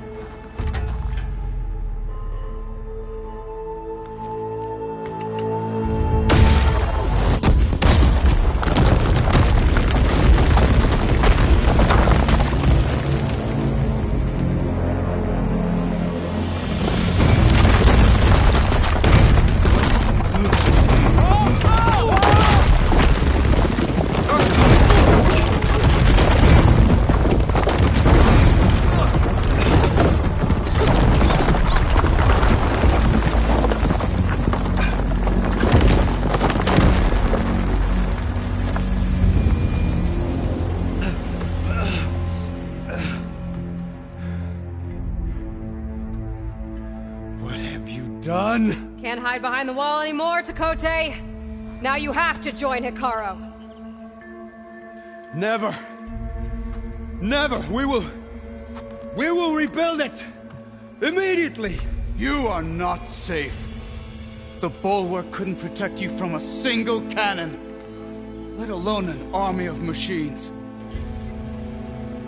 S11: Done?
S1: Can't hide behind the wall anymore, Chakotay. Now you have to join Hikaru.
S11: Never. Never. We will rebuild it. Immediately. You are not safe. The Bulwark couldn't protect you from a single cannon, let alone an army of machines.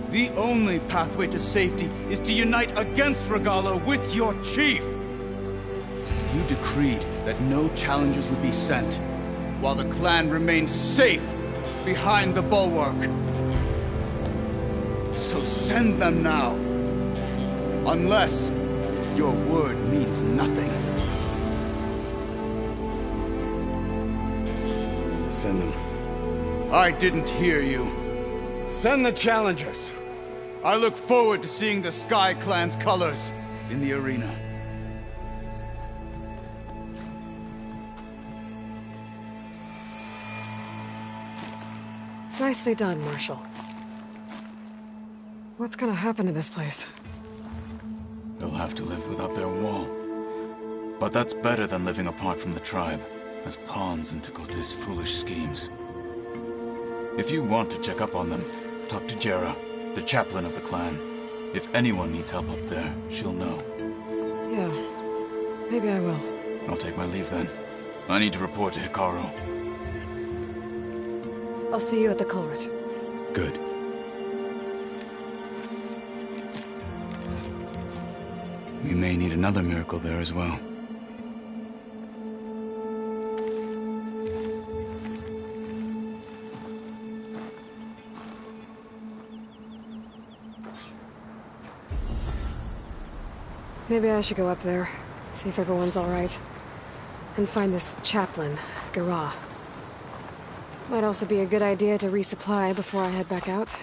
S11: The only pathway to safety is to unite against Regalo with your chief. You decreed that no challengers would be sent, while the clan remained safe behind the Bulwark. So send them now. Unless your word means nothing. Send them. I didn't hear you. Send the challengers. I look forward to seeing the Sky Clan's colors in the arena.
S1: Nicely done, Marshal. What's gonna happen to this place?
S6: They'll have to live without their wall. But that's better than living apart from the tribe, as pawns in Tekote's foolish schemes. If you want to check up on them, talk to Jera, the chaplain of the clan. If anyone needs help up there, she'll know.
S1: Yeah, maybe I will.
S6: I'll take my leave then. I need to report to Hikaru.
S1: I'll see you at the culvert.
S6: Good. We may need another miracle there as well.
S1: Maybe I should go up there, see if everyone's all right. And find this chaplain, Gara. Might also be a good idea to resupply before I head back out.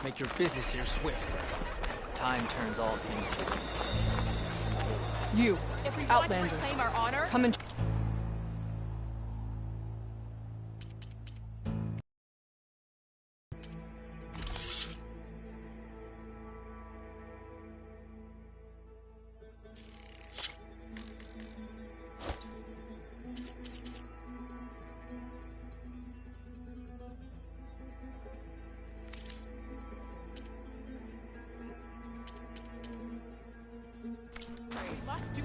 S12: Make your business here swift. Time turns all things quickly. You,
S8: If we want
S12: Outlander,
S8: to reclaim our honor,
S12: come and...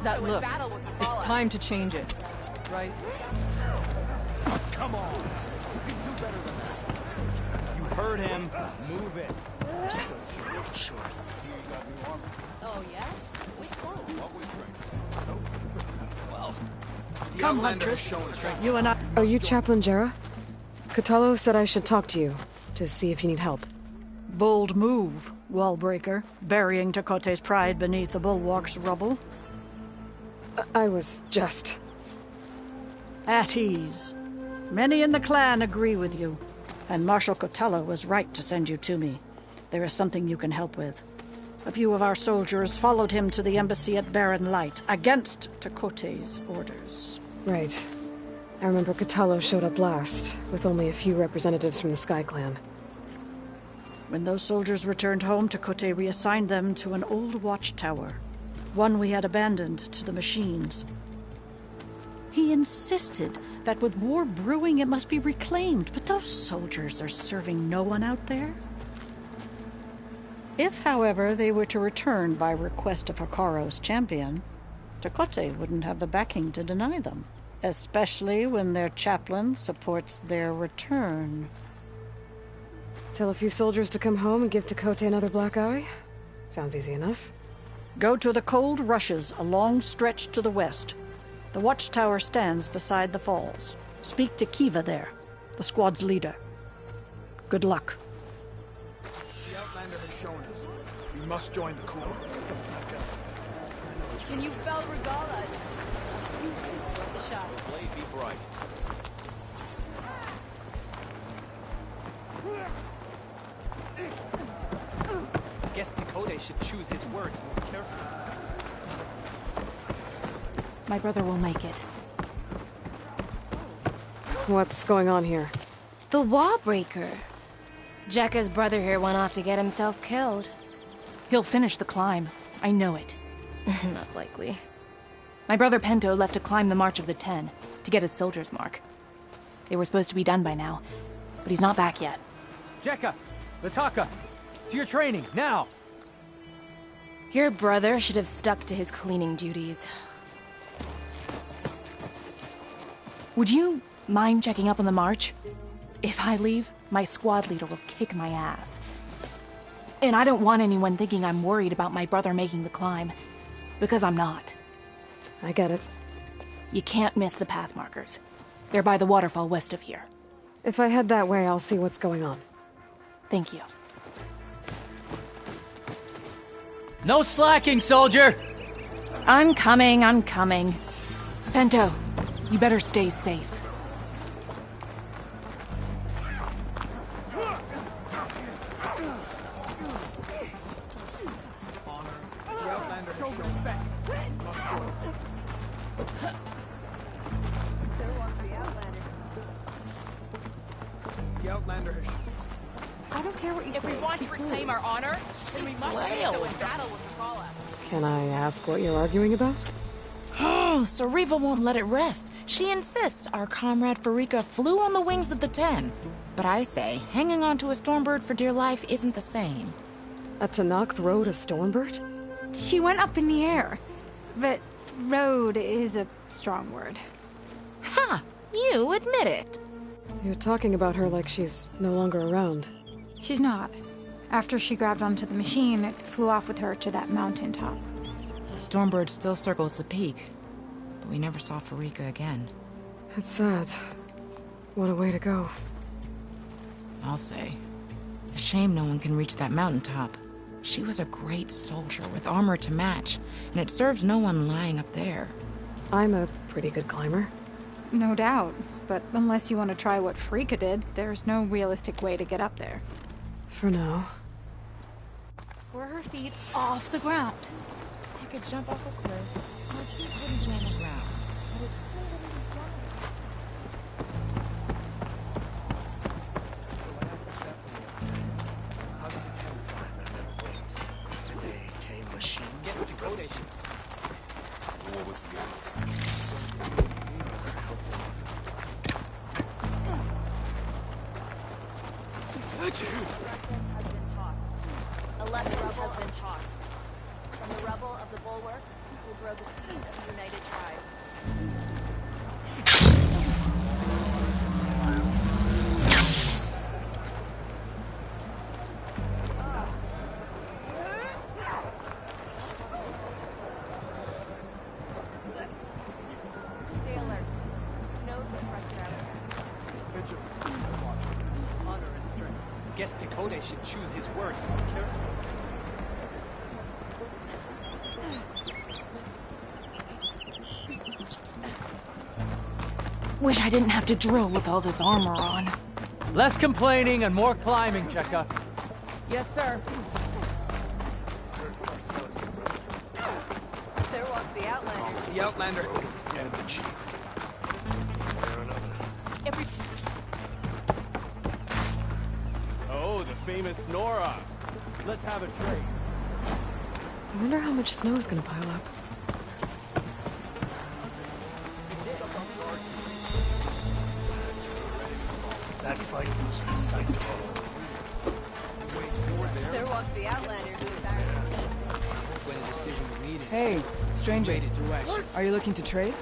S12: That look, it's time to change it, right?
S2: Come on! You can do better than that. You heard him. Move it.
S12: Sure.
S8: oh yeah? Which one?
S2: Well,
S12: Come, Huntress.
S9: You and I...
S1: Are you Chaplain Jera? Katalo said I should talk to you, to see if you need help.
S9: Bold move, Wallbreaker. Burying Tekote's pride beneath the bulwark's rubble.
S1: I was just...
S9: At ease. Many in the clan agree with you. And Marshal Cotello was right to send you to me. There is something you can help with. A few of our soldiers followed him to the embassy at Barren Light, against Tekote's orders.
S1: Right. I remember Katalo showed up last, with only a few representatives from the Sky Clan.
S9: When those soldiers returned home, Tekote reassigned them to an old watchtower. One we had abandoned to the machines. He insisted that with war brewing it must be reclaimed, but those soldiers are serving no one out there. If, however, they were to return by request of Hikaru's champion, Tekote wouldn't have the backing to deny them, especially when their chaplain supports their return.
S1: Tell a few soldiers to come home and give Tekote another black eye? Sounds easy enough.
S9: Go to the cold rushes, a long stretch to the west. The watchtower stands beside the falls. Speak to Kiva there, the squad's leader. Good luck.
S10: The Outlander has shown us. We must join the Corps.
S8: Can you fell Regala? The shot.
S2: blade be bright.
S12: I guess Tekote should choose his words more carefully.
S13: My brother will make it.
S1: What's going on here?
S14: The Wallbreaker. Jekka's brother here went off to get himself killed.
S13: He'll finish the climb. I know it.
S14: Not likely.
S13: My brother Pento left to climb the March of the Ten, to get his soldier's mark. They were supposed to be done by now, but he's not back yet.
S12: Jekka! Lataka! To your training, now!
S14: Your brother should have stuck to his cleaning duties.
S13: Would you mind checking up on the march? If I leave, my squad leader will kick my ass. And I don't want anyone thinking I'm worried about my brother making the climb. Because I'm not.
S1: I get it.
S13: You can't miss the path markers. They're by the waterfall west of here.
S1: If I head that way, I'll see what's going on.
S13: Thank you.
S12: No slacking, soldier!
S13: I'm coming, I'm coming. Pento, you better stay safe.
S15: I don't care what you
S13: If we want to reclaim our honor, then we must do so in battle with Makala.
S1: Can I ask what you're arguing about?
S16: Oh, Sariva won't let it rest. She insists our comrade Farika flew on the wings of the 10. But I say, hanging onto a Stormbird for dear life isn't the same.
S1: A Tanakh rode a Stormbird?
S15: She went up in the air. But rode is a strong word.
S16: Ha! You admit it.
S1: You're talking about her like she's no longer around.
S15: She's not. After she grabbed onto the machine, it flew off with her to that mountaintop.
S16: The Stormbird still circles the peak, but we never saw Farika again.
S1: It's sad. What a way to go.
S16: I'll say. A shame no one can reach that mountaintop. She was a great soldier with armor to match, and it serves no one lying up there.
S1: I'm a pretty good climber.
S15: No doubt, but unless you want to try what Frika did, there's no realistic way to get up there.
S1: For now.
S15: Were her feet off the ground?
S16: I could jump off a cliff. My feet wouldn't be on the ground.
S8: A lesson has been taught. From the rubble of the bulwark will grow the seed of the united tribe. Stay alert. Know the threats are out there.
S12: Honor and strength. Guess Takode should choose his words more carefully.
S13: Wish I didn't have to drill with all this armor on.
S2: Less complaining and more climbing, Cheka.
S13: Yes, sir.
S8: There walks the Outlander.
S12: The Outlander.
S10: Oh, the famous Nora. Let's have a trade.
S1: I wonder how much snow is gonna pile up.
S17: That fight was a sight to behold.
S8: There walks the Outlander who is our
S12: When a decision was needed.
S18: Hey, stranger.
S12: Made it through action.
S18: Are you looking to trade?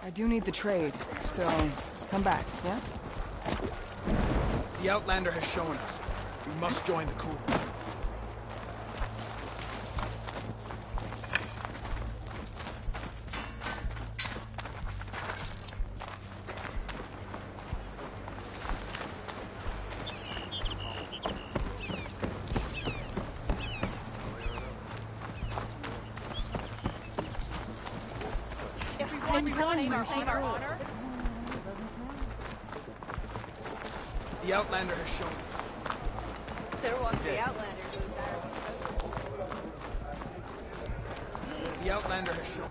S18: I do need the trade, so come back, yeah?
S12: The Outlander has shown us. We must join the coup. The Outlander has shown us.
S8: There walks the Outlander.
S12: The Outlander has shown.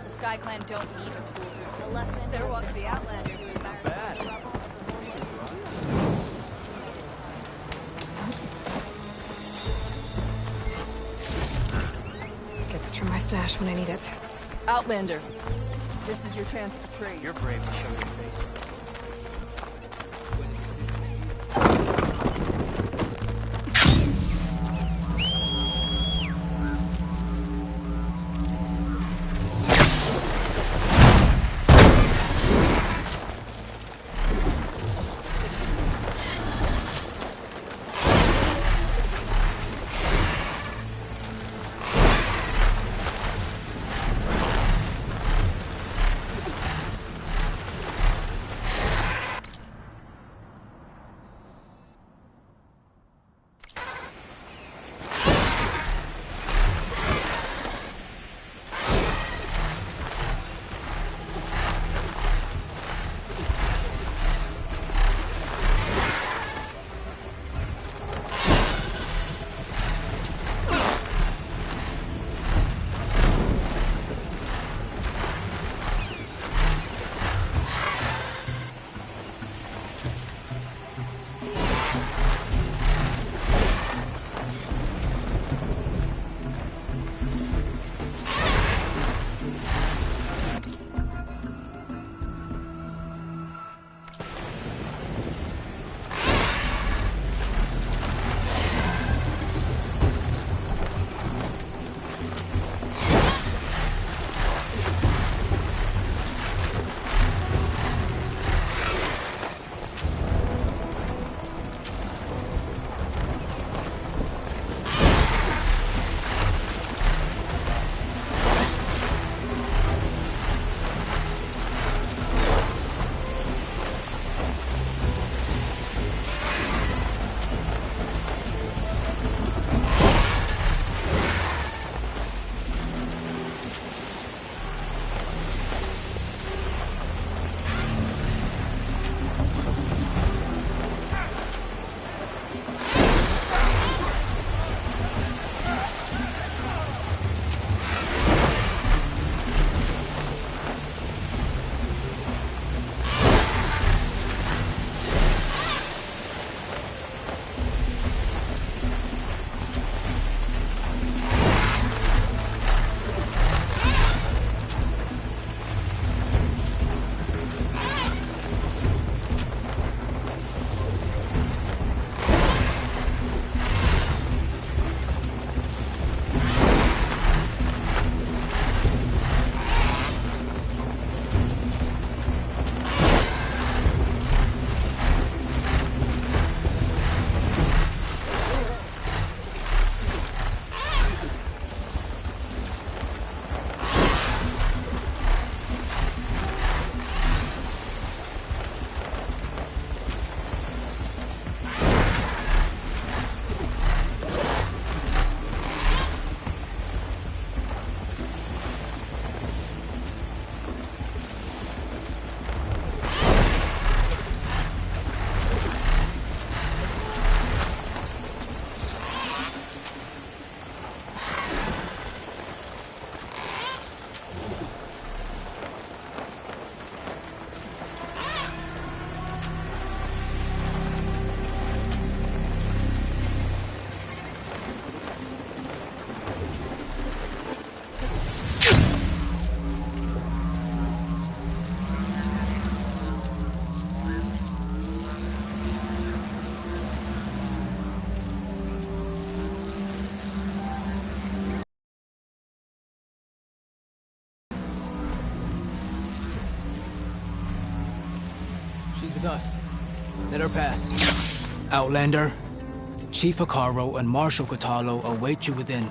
S5: The Sky Clan don't need a cool group. The lesson.
S8: There walks the Outlander who
S2: Bad.
S1: Get this from my stash when I need it.
S18: Outlander, this is your chance to trade.
S12: You're brave to show your face. us. Let her pass. Outlander, Chief Hikaru and Marshal Catalo await you within.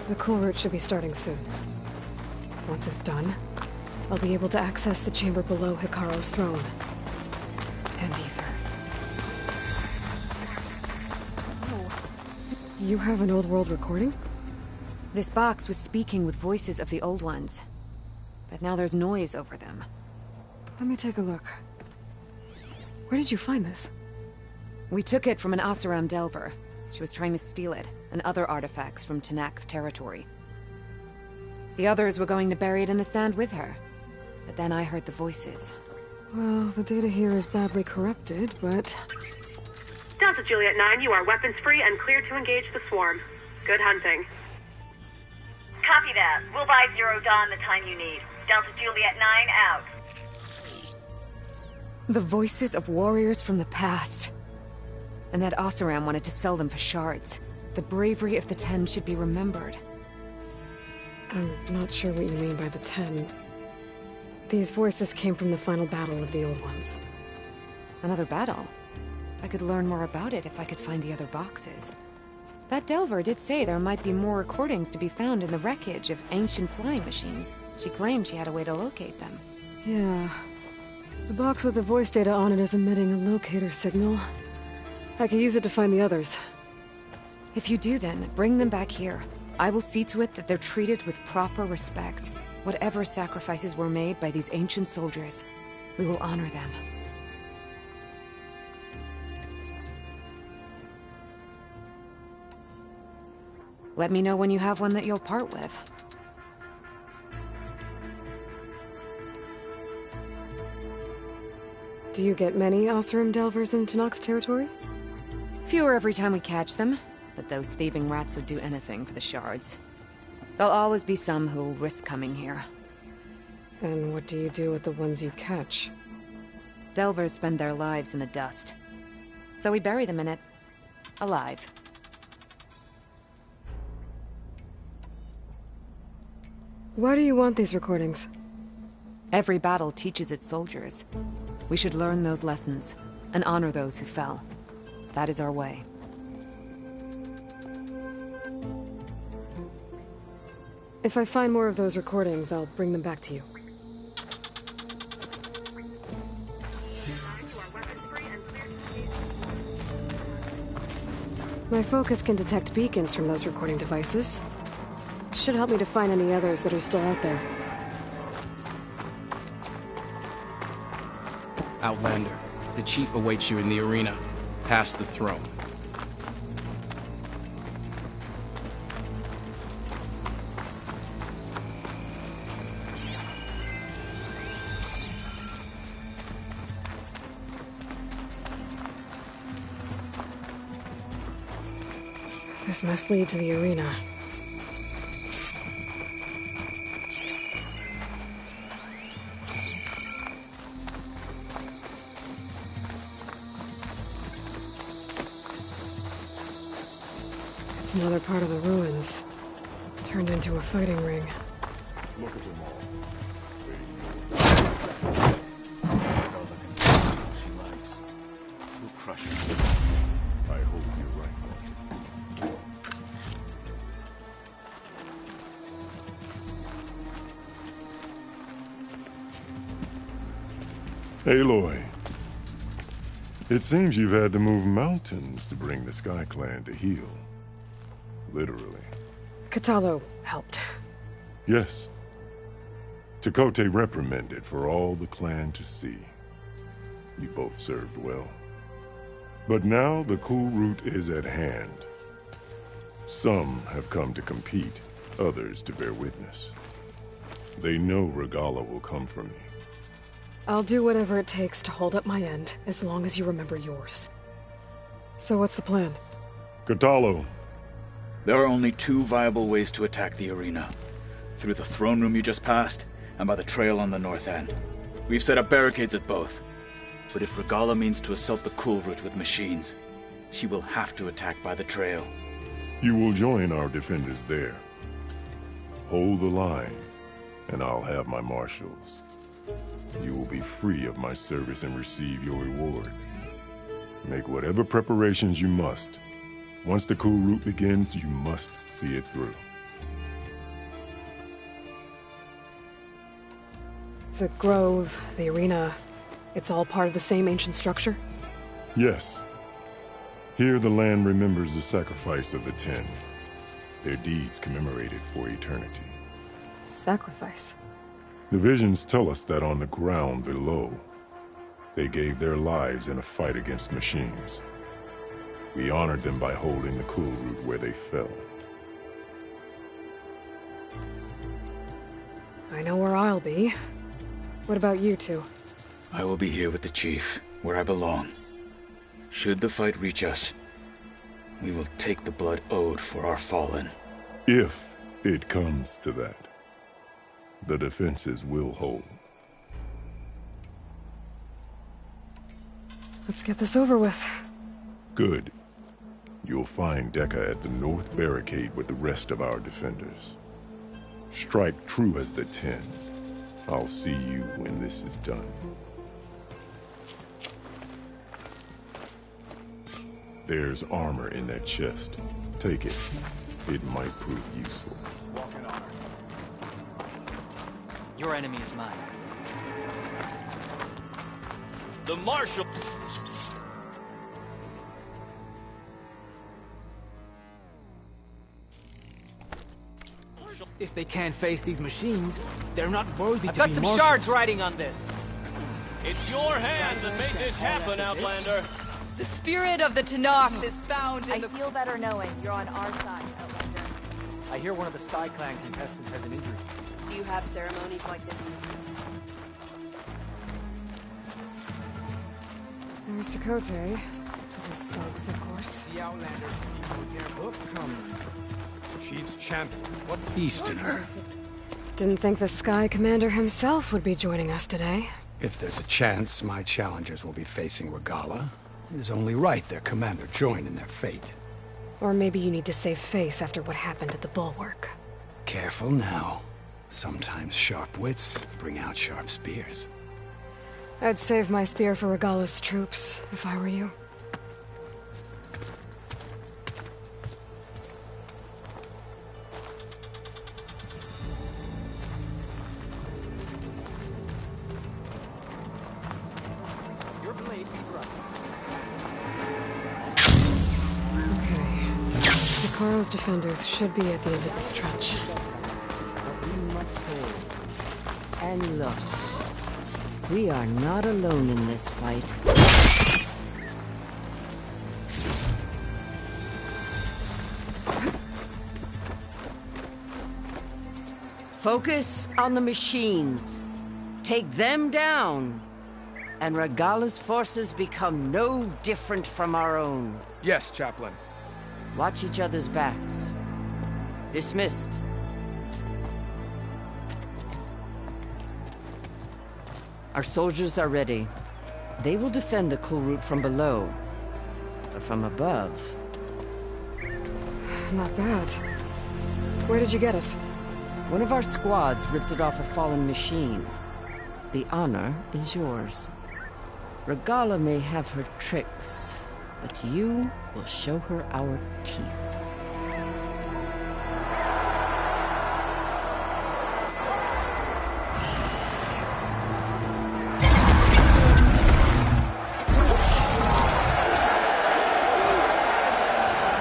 S1: The cool route should be starting soon. Once it's done, I'll be able to access the chamber below Hikaru's throne. And Ether. You have an old world recording?
S19: This box was speaking with voices of the old ones. But now there's noise over them.
S1: Let me take a look. Where did you find this?
S19: We took it from an Oseram Delver. She was trying to steal it, and other artifacts from Tenakth territory. The others were going to bury it in the sand with her. But then I heard the voices.
S1: Well, the data here is badly corrupted, but...
S20: Delta Juliet 9, you are weapons-free and clear to engage the swarm. Good hunting.
S21: Copy that. We'll buy Zero Dawn the time you need. Delta Juliet 9 out.
S19: The voices of warriors from the past. And that Oseram wanted to sell them for shards. The bravery of the Ten should be remembered.
S1: I'm not sure what you mean by the Ten. These voices came from the final battle of the Old Ones.
S19: Another battle? I could learn more about it if I could find the other boxes. That Delver did say there might be more recordings to be found in the wreckage of ancient flying machines. She claimed she had a way to locate them.
S1: Yeah. The box with the voice data on it is emitting a locator signal. I could use it to find the others.
S19: If you do then, bring them back here. I will see to it that they're treated with proper respect. Whatever sacrifices were made by these ancient soldiers, we will honor them. Let me know when you have one that you'll part with.
S1: Do you get many Oseram Delvers in Tenakth territory?
S19: Fewer every time we catch them, but those thieving rats would do anything for the shards. There'll always be some who'll risk coming here.
S1: And what do you do with the ones you catch?
S19: Delvers spend their lives in the dust. So we bury them in it. Alive.
S1: Why do you want these recordings?
S19: Every battle teaches its soldiers. We should learn those lessons, and honor those who fell. That is our way.
S1: If I find more of those recordings, I'll bring them back to you. My focus can detect beacons from those recording devices. Should help me to find any others that are still out there.
S22: Outlander, the chief awaits you in the arena, past the throne.
S1: This must lead to the arena. It's another part of the ruins, turned into a fighting ring.
S7: Look at them all.
S2: She likes. We'll crush her.
S7: I hope you're right. Aloy, it seems you've had to move mountains to bring the Sky Clan to heel. Literally.
S1: Catalo helped.
S7: Yes. Tekote reprimanded for all the clan to see. You both served well. But now the cool route is at hand. Some have come to compete, others to bear witness. They know Regala will come for me.
S1: I'll do whatever it takes to hold up my end, as long as you remember yours. So what's the plan?
S7: Catalo.
S6: There are only two viable ways to attack the arena. Through the throne room you just passed, and by the trail on the north end. We've set up barricades at both. But if Regala means to assault the cool route with machines, she will have to attack by the trail.
S7: You will join our defenders there. Hold the line, and I'll have my marshals. You will be free of my service and receive your reward. Make whatever preparations you must. Once the coup route begins, you must see it through.
S1: The grove, the arena, it's all part of the same ancient structure?
S7: Yes. Here the land remembers the sacrifice of the Ten. Their deeds commemorated for eternity.
S1: Sacrifice?
S7: The visions tell us that on the ground below, they gave their lives in a fight against machines. We honored them by holding the cool root where they fell.
S1: I know where I'll be. What about you two?
S6: I will be here with the chief, where I belong. Should the fight reach us, we will take the blood owed for our fallen.
S7: If it comes to that, the defenses will hold.
S1: Let's get this over with.
S7: Good. You'll find Dekka at the north barricade with the rest of our defenders. Strike true as the Ten. I'll see you when this is done. There's armor in that chest. Take it. It might prove useful.
S12: Your enemy is mine.
S3: The Marshal...
S12: If they can't face these machines, they're not worthy
S3: I've
S12: to
S3: got
S12: be
S3: some
S12: marshals.
S3: shards riding on this. It's your hand that made this happen, Outlander.
S4: The spirit of the Tenakth is found in
S8: I feel better knowing you're on our side, Outlander.
S12: I hear one of the Sky Clan contestants has an injury.
S4: Do you have ceremonies like this?
S1: There's Dakota. This thugs, of course.
S11: The Outlander book comes. Chief's champion. What Easterner?
S1: Didn't think the Sky Commander himself would be joining us today.
S11: If there's a chance my challengers will be facing Regala, it is only right their commander join in their fate.
S1: Or maybe you need to save face after what happened at the Bulwark.
S11: Careful now. Sometimes sharp wits bring out sharp spears.
S1: I'd save my spear for Regala's troops, if I were you. Karo's defenders should be at the end of the stretch.
S23: And look, we are not alone in this fight. Focus on the machines. Take them down. And Regala's forces become no different from our own.
S22: Yes, Chaplain.
S23: Watch each other's backs. Dismissed. Our soldiers are ready. They will defend the cool route from below. But from above...
S1: Not bad. Where did you get it?
S23: One of our squads ripped it off a fallen machine. The honor is yours. Regala may have her tricks, but you will show her our teeth.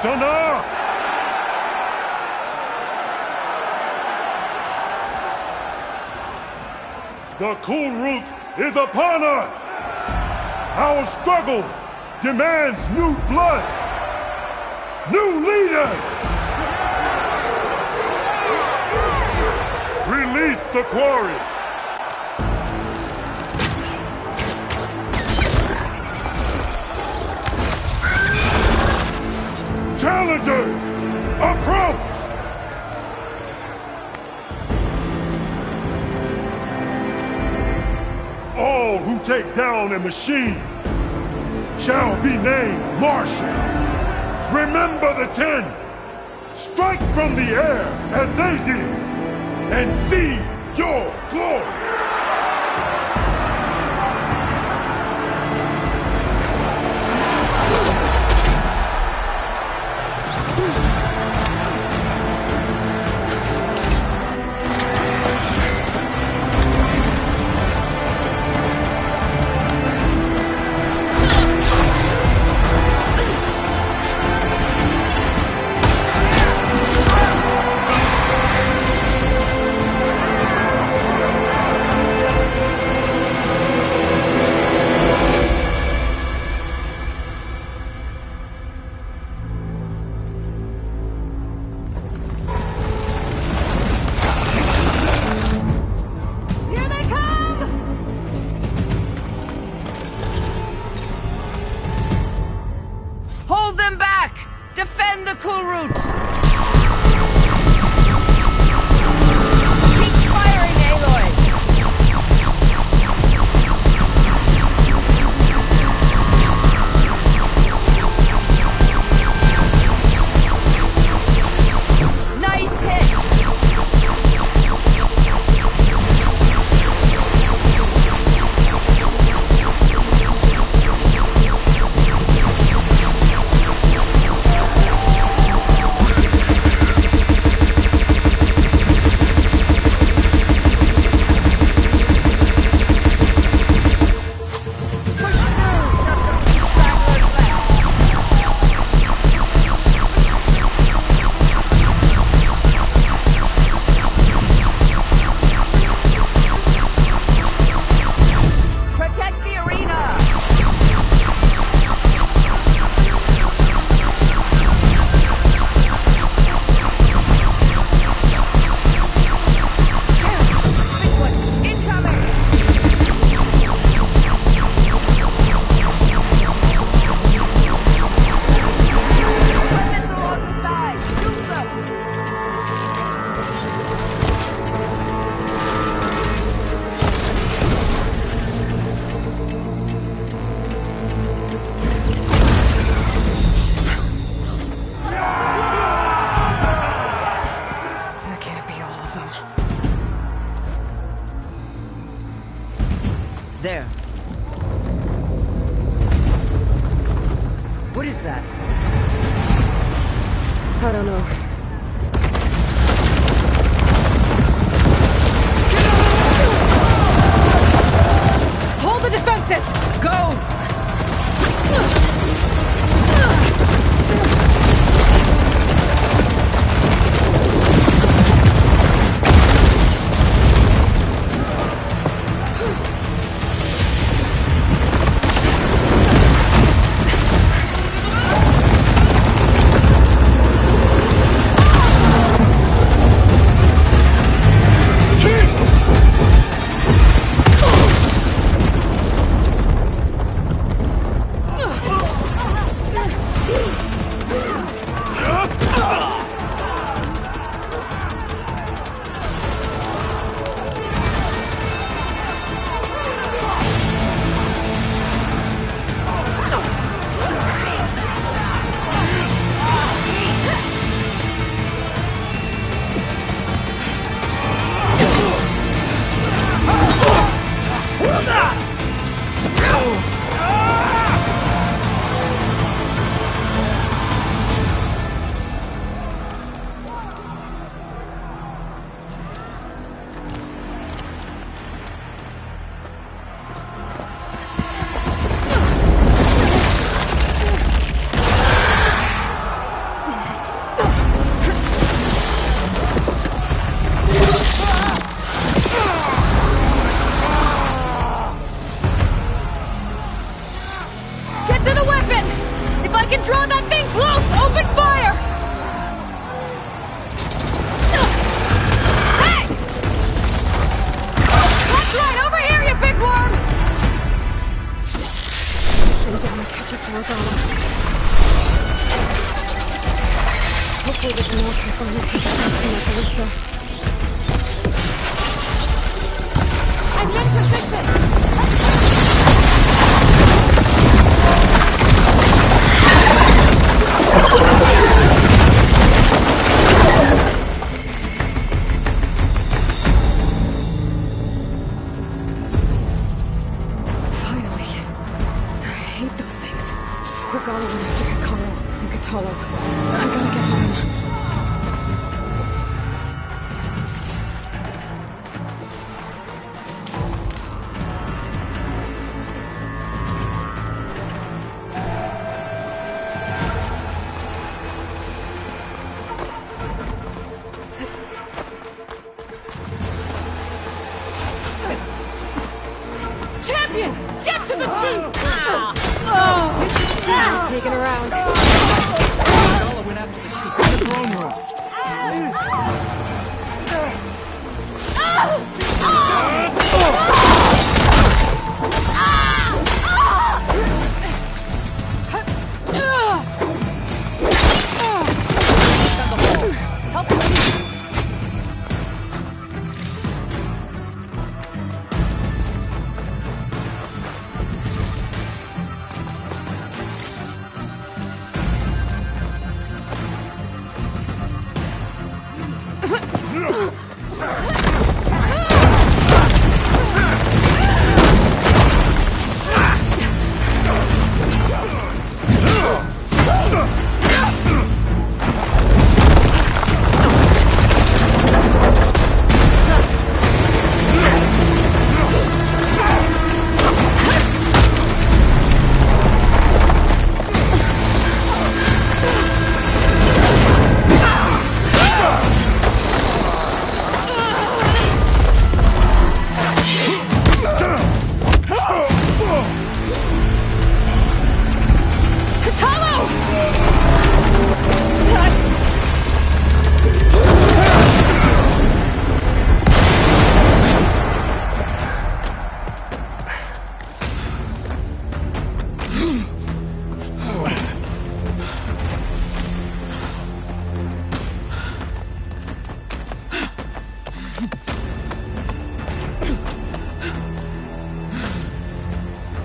S7: Tana! The cool route is upon us! Our struggle demands new blood! New leaders! Release the quarry! Challengers, approach! All who take down a machine shall be named Marshal. Remember the 10 Strike from the air as they did, and seize your glory!
S23: Hold them back! Defend the cool route! Keep firing, Aloy! Nice hit! Protect the arena! Big one, incoming! Weapons along the side! Use them!
S1: That can't be all of them.
S23: There. What is that?
S1: I don't know. Hold the defenses!
S23: Go!
S1: Get to the weapon! If I can draw that thing close, open fire! Hey! That's right, over here, you big worm! Stay down and catch up to Regala. Hopefully the canal can finally catch up to my Callista. I'm in position! Catalo. I gotta get to him.
S8: Champion! Get to the team!
S1: You're sneaking around.
S12: Vigala went after the chief in the throne room.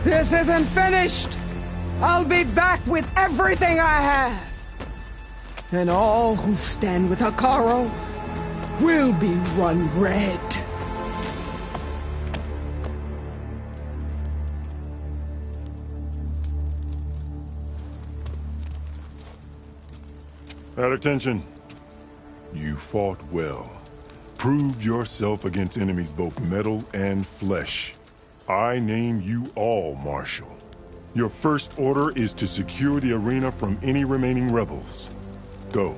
S18: This isn't finished! I'll be back with everything I have! And all who stand with Hekarro will be run red.
S7: At attention. You fought well. Proved yourself against enemies both metal and flesh. I name you all Marshal. Your first order is to secure the arena from any remaining rebels. Go.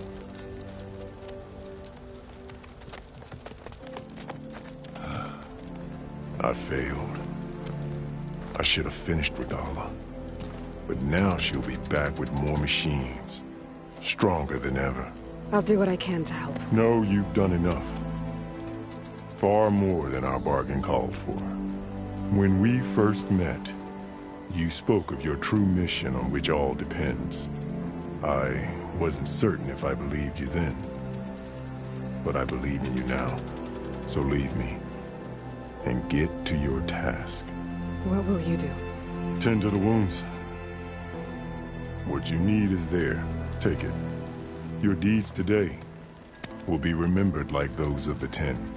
S7: I failed. I should have finished Regala. But now she'll be back with more machines. Stronger than ever.
S1: I'll do what I can to help.
S7: No, you've done enough. Far more than our bargain called for. When we first met, you spoke of your true mission on which all depends. I wasn't certain if I believed you then. But I believe in you now. So leave me. And get to your task.
S1: What will you do?
S7: Tend to the wounds. What you need is there. Take it. Your deeds today will be remembered like those of the 10.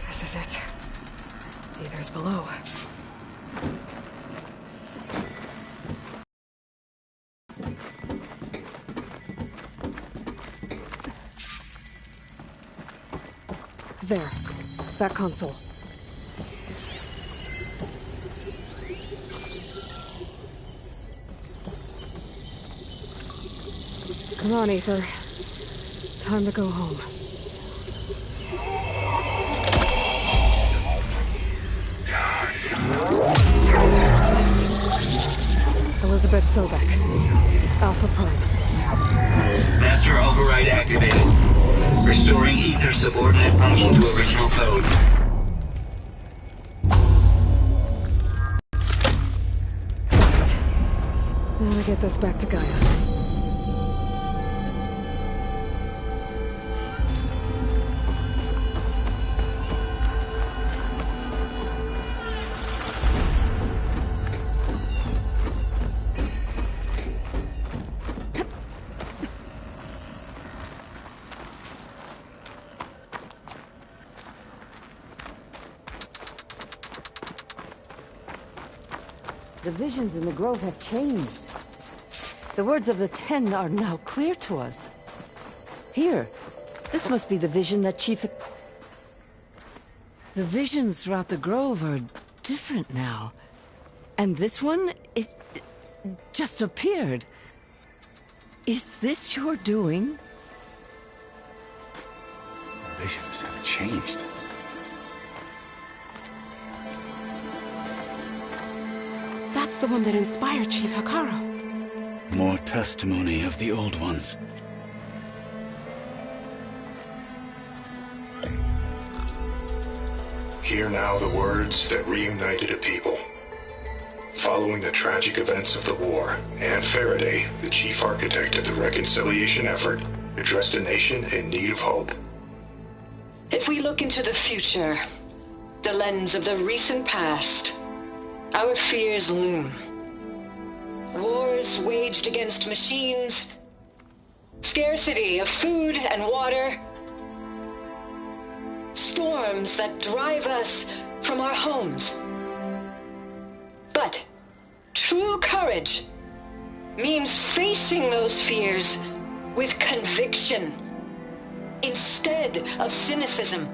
S1: This is it. Ether's below. There. That console. Come on, Ether. Time to go home. Elizabeth Sobek. Alpha Prime.
S9: Master override activated. Restoring Ether subordinate function to original code.
S1: Right. Now to get this back to Gaia.
S23: The visions in the grove have changed. The words of the Ten are now clear to us. Here, this must be the vision that Chief... The visions throughout the grove are different now. And this one, it just appeared. Is this your doing?
S6: Visions have changed.
S13: That's the one that inspired Chief Hakaro.
S6: More testimony of the old ones.
S14: Hear now the words that reunited a people. Following the tragic events of the war, Anne Faraday, the chief architect of the reconciliation effort, addressed a nation in need of hope.
S15: If we look into the future, the lens of the recent past, our fears loom. Wars waged against machines, scarcity of food and water, storms that drive us from our homes. But true courage means facing those fears with conviction instead of cynicism.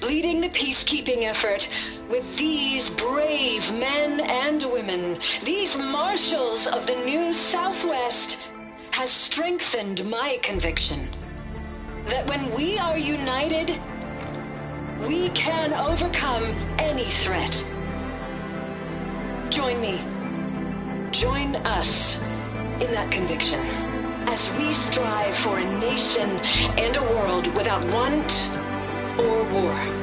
S15: Leading the peacekeeping effort with these brave men and women, these marshals of the new Southwest, has strengthened my conviction that when we are united, we can overcome any threat. Join me. Join us in that conviction as we strive for a nation and a world without want or war.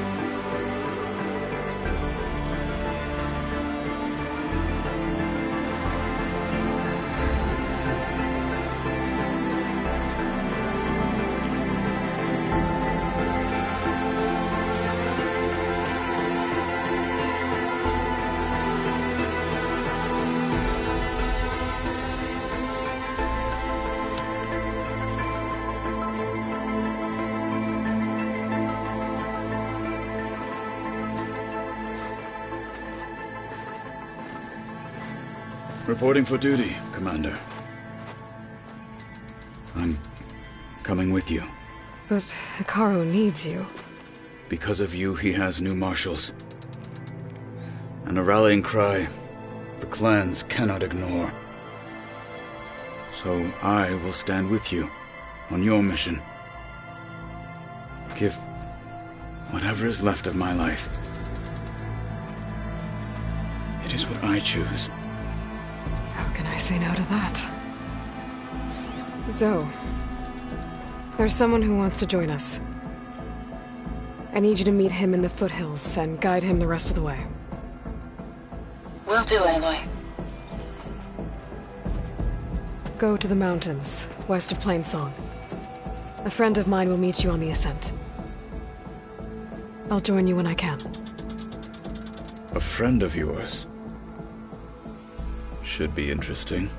S6: Reporting for duty, Commander. I'm coming with you.
S1: But Hikaru needs you.
S6: Because of you, he has new marshals. And a rallying cry the clans cannot ignore. So I will stand with you on your mission. Give whatever is left of my life. It is what I choose.
S1: How can I say no to that? Zoe, there's someone who wants to join us. I need you to meet him in the foothills and guide him the rest of the way.
S15: Will do, Aloy.
S1: Go to the mountains, west of Plainsong. A friend of mine will meet you on the ascent. I'll join you when I can.
S6: A friend of yours? Should be interesting.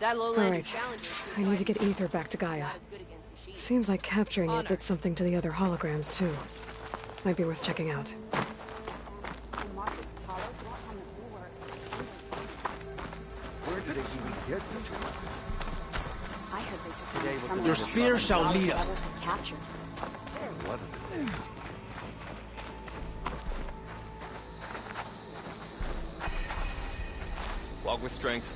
S1: All right, I need to get Ether back to Gaia. Seems like capturing it did something to the other holograms, too. Might be worth checking out.
S17: Where did they even get such a weapon?
S8: I heard they took it.
S12: Your spear shall lead us.
S8: Captured.
S17: What a day.
S3: Walk with strength.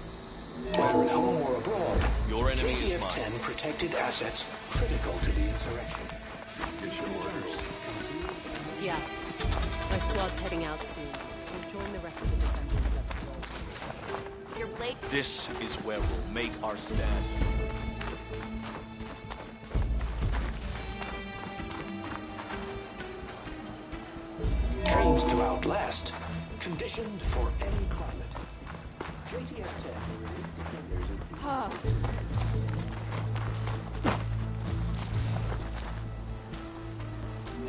S16: Whether at home or abroad,
S3: Your enemy is mine.
S16: KF-10 protected assets critical to the insurrection.
S7: Get your orders.
S8: Yeah. My squad's heading out soon. We'll join the rest of the defenders at the goal. Your blade...
S3: This is where we'll make our stand.
S16: Trained to outlast, conditioned for any climate.
S8: Huh.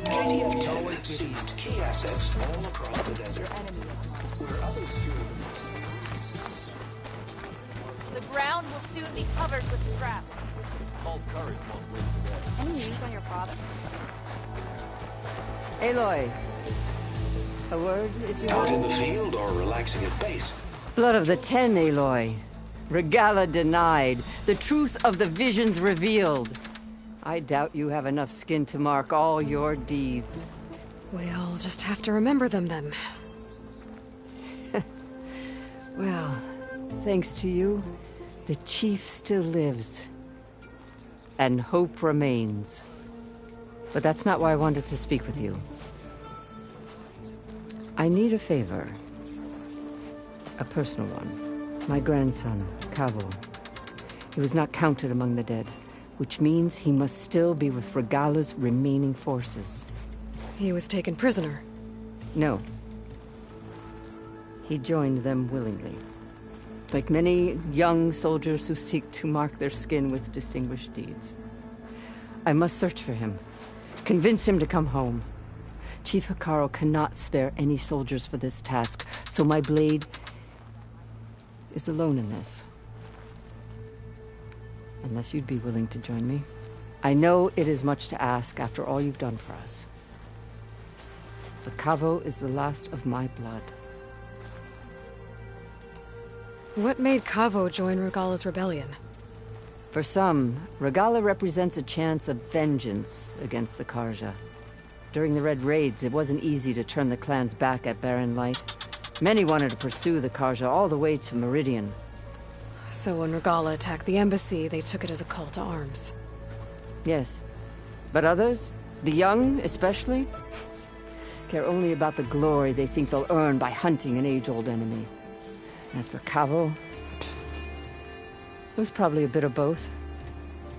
S16: KTF-10 has seized key assets all across the desert. Where others fear
S8: The
S5: ground will soon be covered with scraps.
S2: Paul's courage won't win today.
S4: Any news on your father?
S23: Aloy. A word, if you
S16: Out in
S23: will?
S16: the field or relaxing at base?
S23: Blood of the Ten, Aloy. Regala denied. The truth of the visions revealed. I doubt you have enough skin to mark all your deeds.
S1: We'll just have to remember them then.
S23: Well, thanks to you, the Chief still lives. And hope remains. But that's not why I wanted to speak with you. I need a favor. A personal one. My grandson, Cavo. He was not counted among the dead, which means he must still be with Regala's remaining forces.
S1: He was taken prisoner.
S23: No. He joined them willingly. Like many young soldiers who seek to mark their skin with distinguished deeds. I must search for him. Convince him to come home. Chief Hikaru cannot spare any soldiers for this task, so my blade is alone in this. Unless you'd be willing to join me. I know it is much to ask after all you've done for us. But Cavo is the last of my blood.
S1: What made Cavo join Regala's rebellion?
S23: For some, Regala represents a chance of vengeance against the Karja. During the Red Raids, it wasn't easy to turn the clans back at Barren Light. Many wanted to pursue the Karja all the way to Meridian.
S1: So when Regala attacked the embassy, they took it as a call to arms.
S23: Yes. But others, the young especially, care only about the glory they think they'll earn by hunting an age-old enemy. As for Cavo, it was probably a bit of both.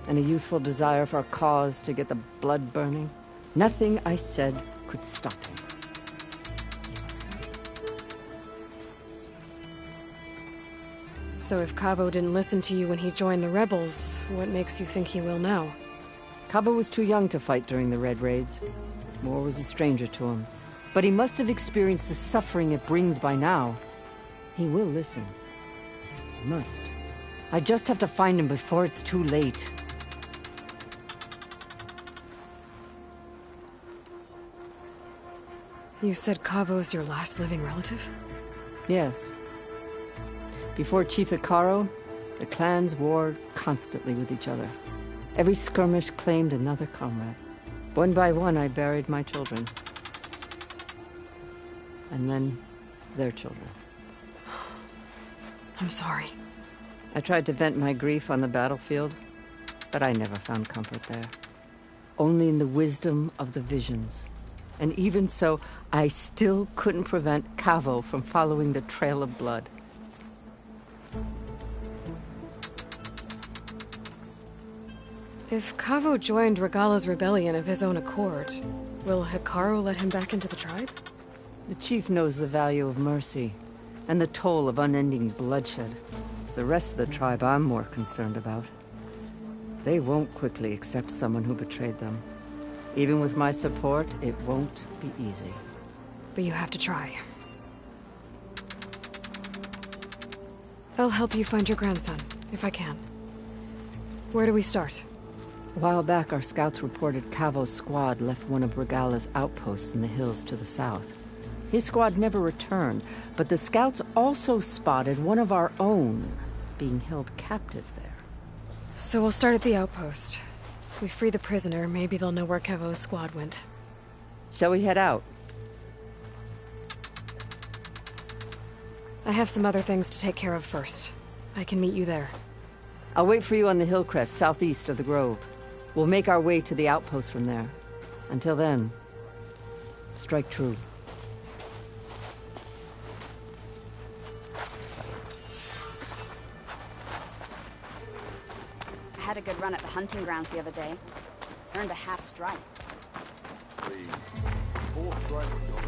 S23: And a youthful desire for a cause to get the blood burning. Nothing I said could stop him.
S1: So if Cavo didn't listen to you when he joined the rebels, what makes you think he will now?
S23: Cavo was too young to fight during the Red Raids. War was a stranger to him. But he must have experienced the suffering it brings by now. He will listen. He must. I just have to find him before it's too late.
S1: You said Cavo's your last living relative?
S23: Yes. Before Chief Hikaru, the clans warred constantly with each other. Every skirmish claimed another comrade. One by one, I buried my children. And then, their children.
S1: I'm sorry.
S23: I tried to vent my grief on the battlefield, but I never found comfort there. Only in the wisdom of the visions. And even so, I still couldn't prevent Cavo from following the trail of blood.
S1: If Cavo joined Regala's rebellion of his own accord, will Hikaru let him back into the tribe?
S23: The chief knows the value of mercy, and the toll of unending bloodshed. It's the rest of the tribe I'm more concerned about. They won't quickly accept someone who betrayed them. Even with my support, it won't be easy.
S1: But you have to try. I'll help you find your grandson, if I can. Where do we start?
S23: A while back, our scouts reported Cavo's squad left one of Regala's outposts in the hills to the south. His squad never returned, but the scouts also spotted one of our own being held captive there.
S1: So we'll start at the outpost. If we free the prisoner, maybe they'll know where Cavo's squad went.
S23: Shall we head out?
S1: I have some other things to take care of first. I can meet you there.
S23: I'll wait for you on the hill crest southeast of the grove. We'll make our way to the outpost from there. Until then, strike true.
S4: I had a good run at the hunting grounds the other day. Earned a half stripe.
S17: Please. Full stripe or don't.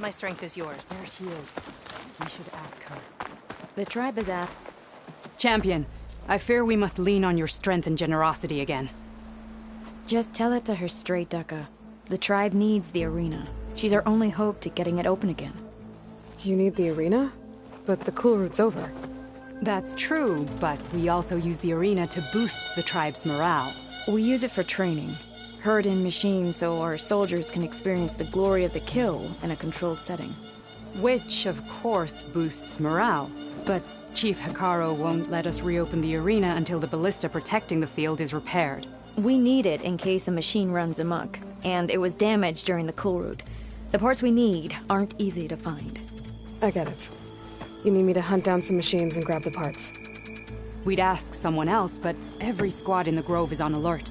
S8: my strength is yours.
S1: They're healed. We should ask her.
S19: The tribe is asked.
S10: Champion, I fear we must lean on your strength and generosity again.
S20: Just tell it to her straight, Ducka. The tribe needs the arena. She's our only hope to getting it open again.
S1: You need the arena? But the cool route's over.
S10: That's true, but we also use the arena to boost the tribe's morale.
S20: We use it for training. Herd in machines so our soldiers can experience the glory of the kill in a controlled setting.
S10: Which, of course, boosts morale. But Chief Hikaru won't let us reopen the arena until the ballista protecting the field is repaired.
S20: We need it in case a machine runs amok, and it was damaged during the cool route. The parts we need aren't easy to find.
S1: I get it. You need me to hunt down some machines and grab the parts.
S10: We'd ask someone else, but every squad in the Grove is on alert.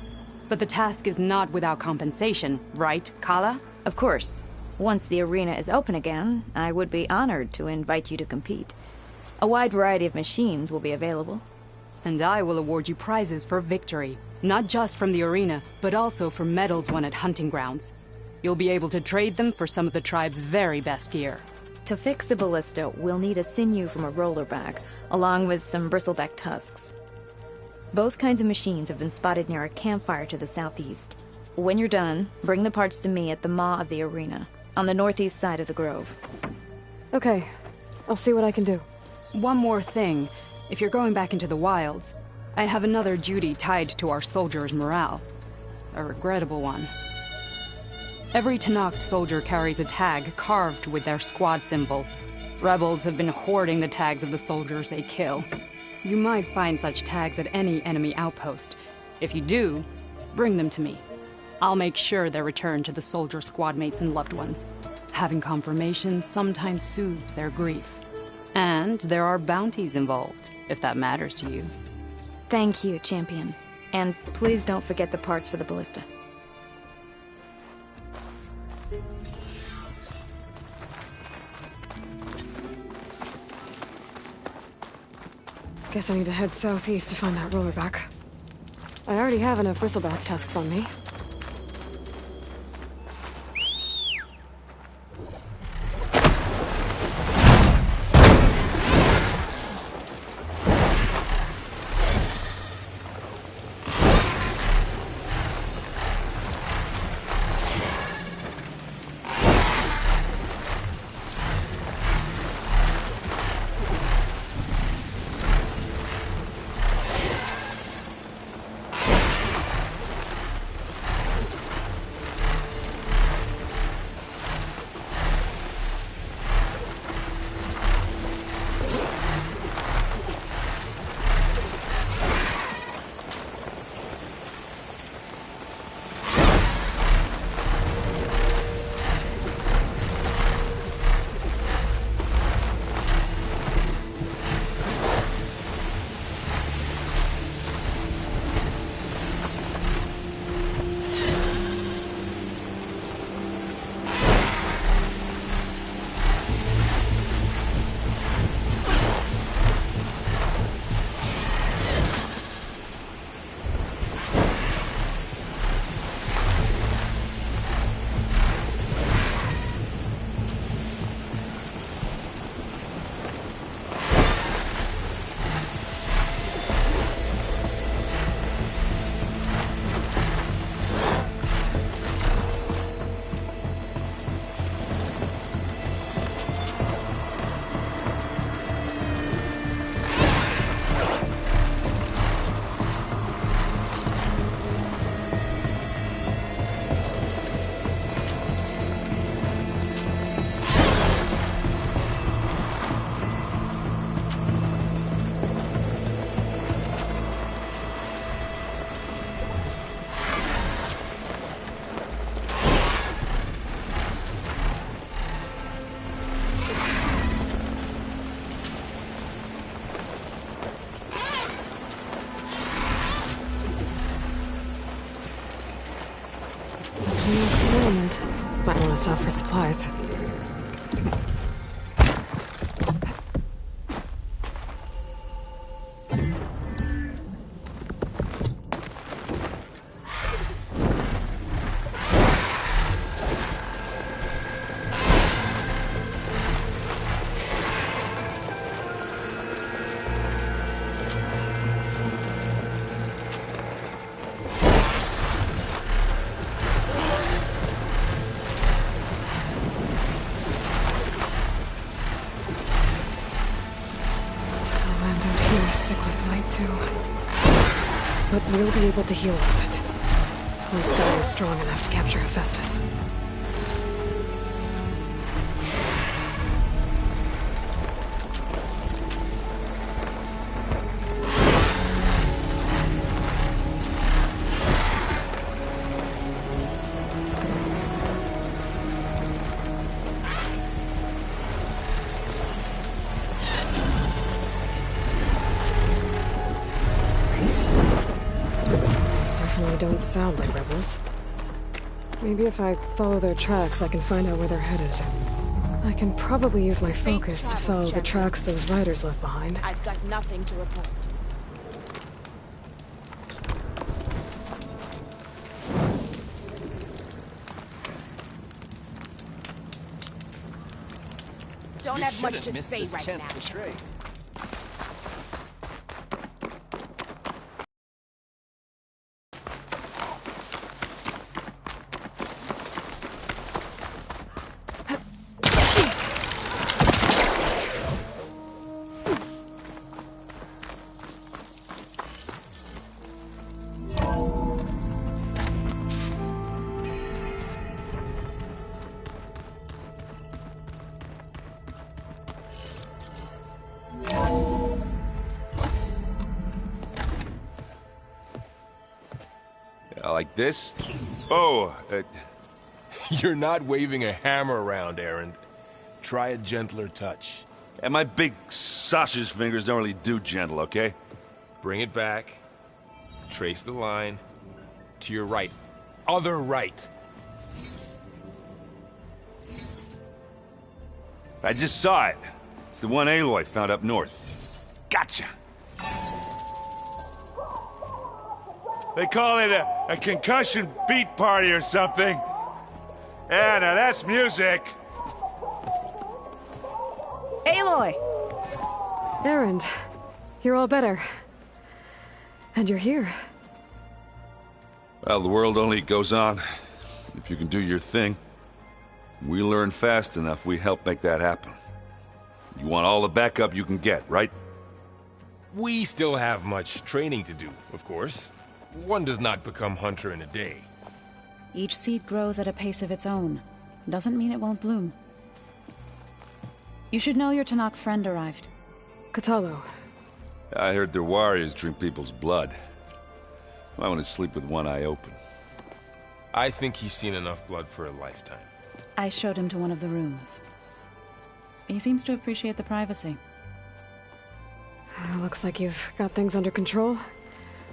S10: But the task is not without compensation, right, Kala?
S20: Of course. Once the arena is open again, I would be honored to invite you to compete. A wide variety of machines will be available.
S10: And I will award you prizes for victory. Not just from the arena, but also for medals won at hunting grounds. You'll be able to trade them for some of the tribe's very best gear.
S20: To fix the ballista, we'll need a sinew from a rollerback, along with some bristleback tusks. Both kinds of machines have been spotted near a campfire to the southeast. When you're done, bring the parts to me at the maw of the arena, on the northeast side of the grove.
S1: Okay. I'll see what I can do.
S10: One more thing. If you're going back into the wilds, I have another duty tied to our soldiers' morale. A regrettable one. Every Tenakth soldier carries a tag carved with their squad symbol. Rebels have been hoarding the tags of the soldiers they kill. You might find such tags at any enemy outpost. If you do, bring them to me. I'll make sure they're returned to the soldier squad mates and loved ones. Having confirmation sometimes soothes their grief. And there are bounties involved, if that matters to you.
S20: Thank you, Champion. And please don't forget the parts for the ballista.
S1: Guess I need to head southeast to find that rollerback. I already have enough bristleback tusks on me. Settlement. Might want to stop for supplies. but we'll be able to heal from it. Once Gaia is strong enough to capture Hephaestus. Definitely don't sound like rebels. Maybe if I follow their tracks, I can find out where they're headed. I can probably use my focus to follow the tracks those riders left behind.
S5: I've got nothing to report. Don't have much to say right now.
S11: Like this? Oh, you're not waving a hammer around, Aaron. Try a gentler touch.
S21: And my big sausage fingers don't really do gentle, okay?
S11: Bring it back. Trace the line. To your right. Other right.
S21: I just saw it. It's the one Aloy found up north. Gotcha! They call it a concussion beat party or something. Yeah, now that's music.
S13: Aloy!
S1: Erend, you're all better. And you're here.
S21: Well, the world only goes on if you can do your thing. We learn fast enough, we help make that happen. You want all the backup you can get, right?
S11: We still have much training to do, of course. One does not become hunter in a day.
S22: Each seed grows at a pace of its own. Doesn't mean it won't bloom. You should know your Tanakh friend arrived.
S1: Katalo.
S21: I heard their warriors drink people's blood. I want to sleep with one eye open.
S11: I think he's seen enough blood for a lifetime.
S22: I showed him to one of the rooms. He seems to appreciate the privacy.
S1: Looks like you've got things under control.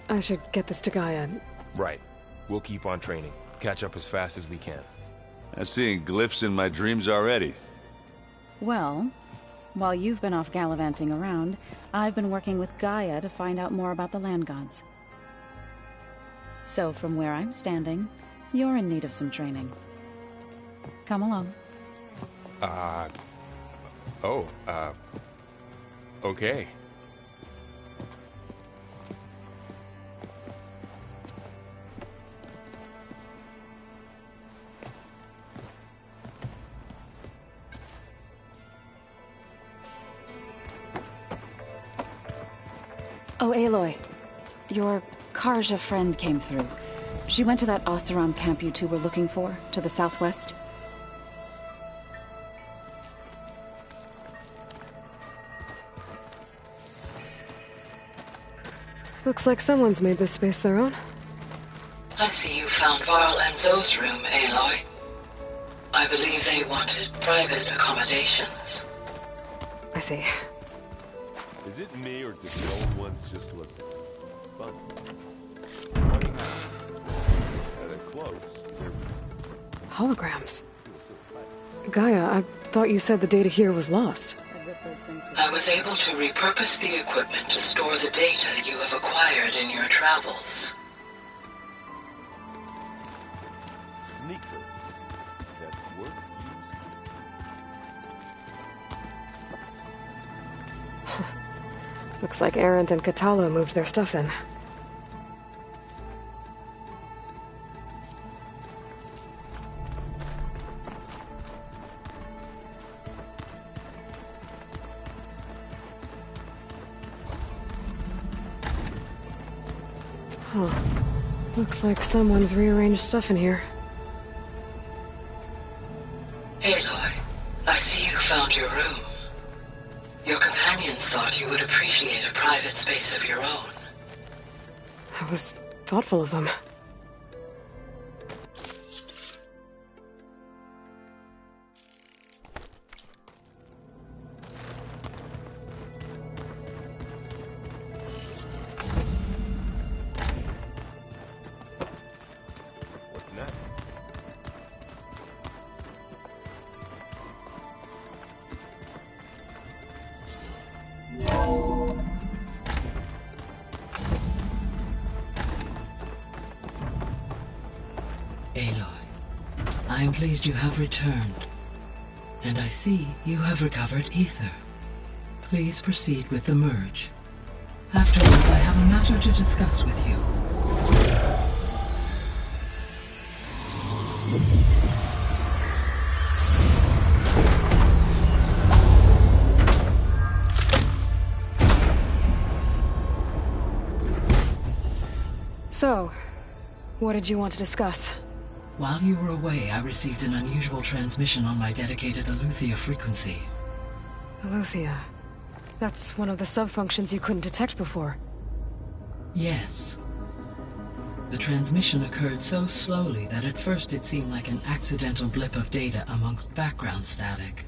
S1: I should get this to Gaia.
S11: Right. We'll keep on training. Catch up as fast as we can.
S21: I'm seeing glyphs in my dreams already.
S22: Well, while you've been off gallivanting around, I've been working with Gaia to find out more about the land gods. So from where I'm standing, you're in need of some training. Come along.
S11: Okay.
S22: Oh, Aloy. Your Karja friend came through. She went to that Oseram camp you two were looking for, to the southwest.
S1: Looks like someone's made this space their own.
S15: I see you found Varl and Zoe's room, Aloy. I believe they wanted private accommodations.
S1: I see.
S7: Is it me, or did the old ones just look fun? Yeah, they're close.
S1: Holograms. Gaia, I thought you said the data here was lost.
S15: I was able to repurpose the equipment to store the data you have acquired in your travels.
S7: Sneakers. That's worth using.
S1: Looks like Erend and Katalo moved their stuff in. Huh. Looks like someone's rearranged stuff in here.
S15: Aloy, I see you found your room. Your companions thought you would appreciate a private space of your own.
S1: That was thoughtful of them.
S9: Aloy, I am pleased you have returned. And I see you have recovered ether. Please proceed with the merge. Afterwards, I have a matter to discuss with you.
S1: So, what did you want to discuss?
S9: While you were away, I received an unusual transmission on my dedicated Aletheia frequency.
S1: Aletheia. That's one of the sub-functions you couldn't detect before.
S9: Yes. The transmission occurred so slowly that at first it seemed like an accidental blip of data amongst background static.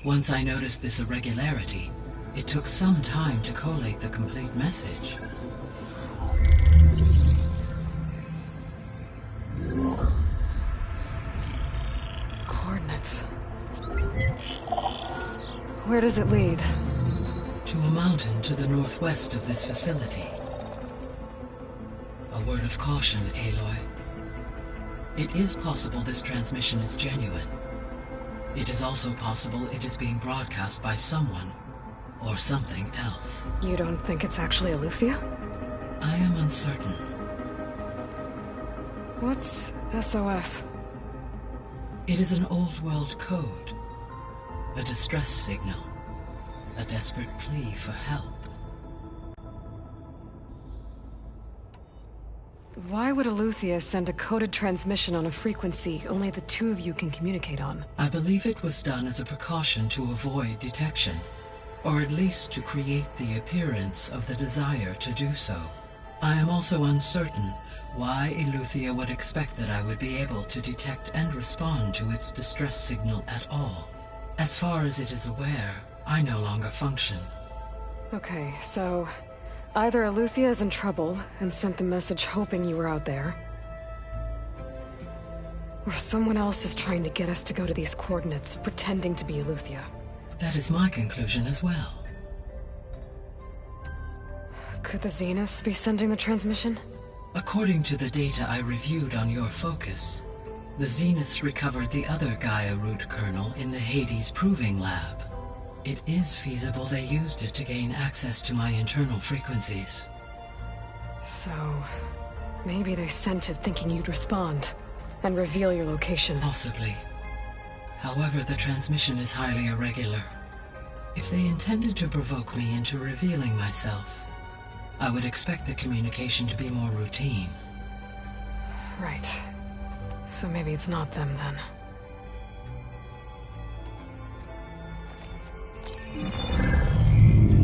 S9: Once I noticed this irregularity, it took some time to collate the complete message.
S1: Coordinates. Where does it lead?
S9: To a mountain to the northwest of this facility. A word of caution, Aloy. It is possible this transmission is genuine. It is also possible it is being broadcast by someone or something else.
S1: You don't think it's actually Aletheia?
S9: I am uncertain.
S1: What's SOS?
S9: It is an old world code. A distress signal. A desperate plea for help.
S1: Why would Aletheia send a coded transmission on a frequency only the two of you can communicate on?
S9: I believe it was done as a precaution to avoid detection, or at least to create the appearance of the desire to do so. I am also uncertain why Aletheia would expect that I would be able to detect and respond to its distress signal at all. As far as it is aware, I no longer function.
S1: Okay, so either Aletheia is in trouble and sent the message hoping you were out there, or someone else is trying to get us to go to these coordinates, pretending to be Aletheia.
S9: That is my conclusion as well.
S1: Could the Zeniths be sending the transmission?
S9: According to the data I reviewed on your focus, the Zeniths recovered the other Gaia root kernel in the Hades Proving Lab. It is feasible they used it to gain access to my internal frequencies.
S1: So, maybe they sent it thinking you'd respond and reveal your location.
S9: Possibly. However, the transmission is highly irregular. If they intended to provoke me into revealing myself, I would expect the communication to be more routine.
S1: Right. So maybe it's not them then.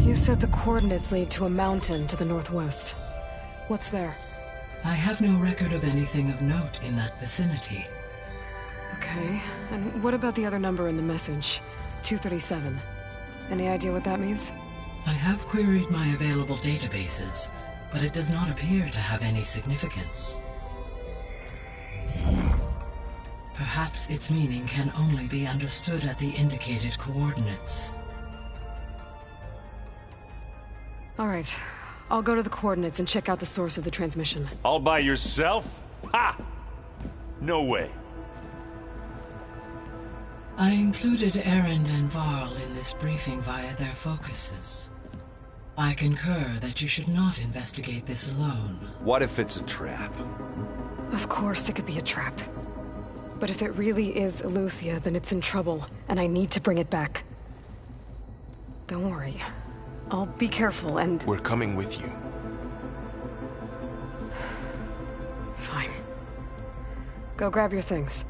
S1: You said the coordinates lead to a mountain to the northwest. What's there?
S9: I have no record of anything of note in that vicinity.
S1: Okay, and what about the other number in the message? 237. Any idea what that means?
S9: I have queried my available databases, but it does not appear to have any significance. Perhaps its meaning can only be understood at the indicated coordinates.
S1: All right, I'll go to the coordinates and check out the source of the transmission.
S3: All by yourself? Ha! No way.
S9: I included Erend and Varl in this briefing via their focuses. I concur that you should not investigate this alone.
S21: What if it's a trap?
S1: Of course it could be a trap. But if it really is Aletheia, then it's in trouble, and I need to bring it back. Don't worry. I'll be careful and...
S11: We're coming with you.
S1: Go grab your things.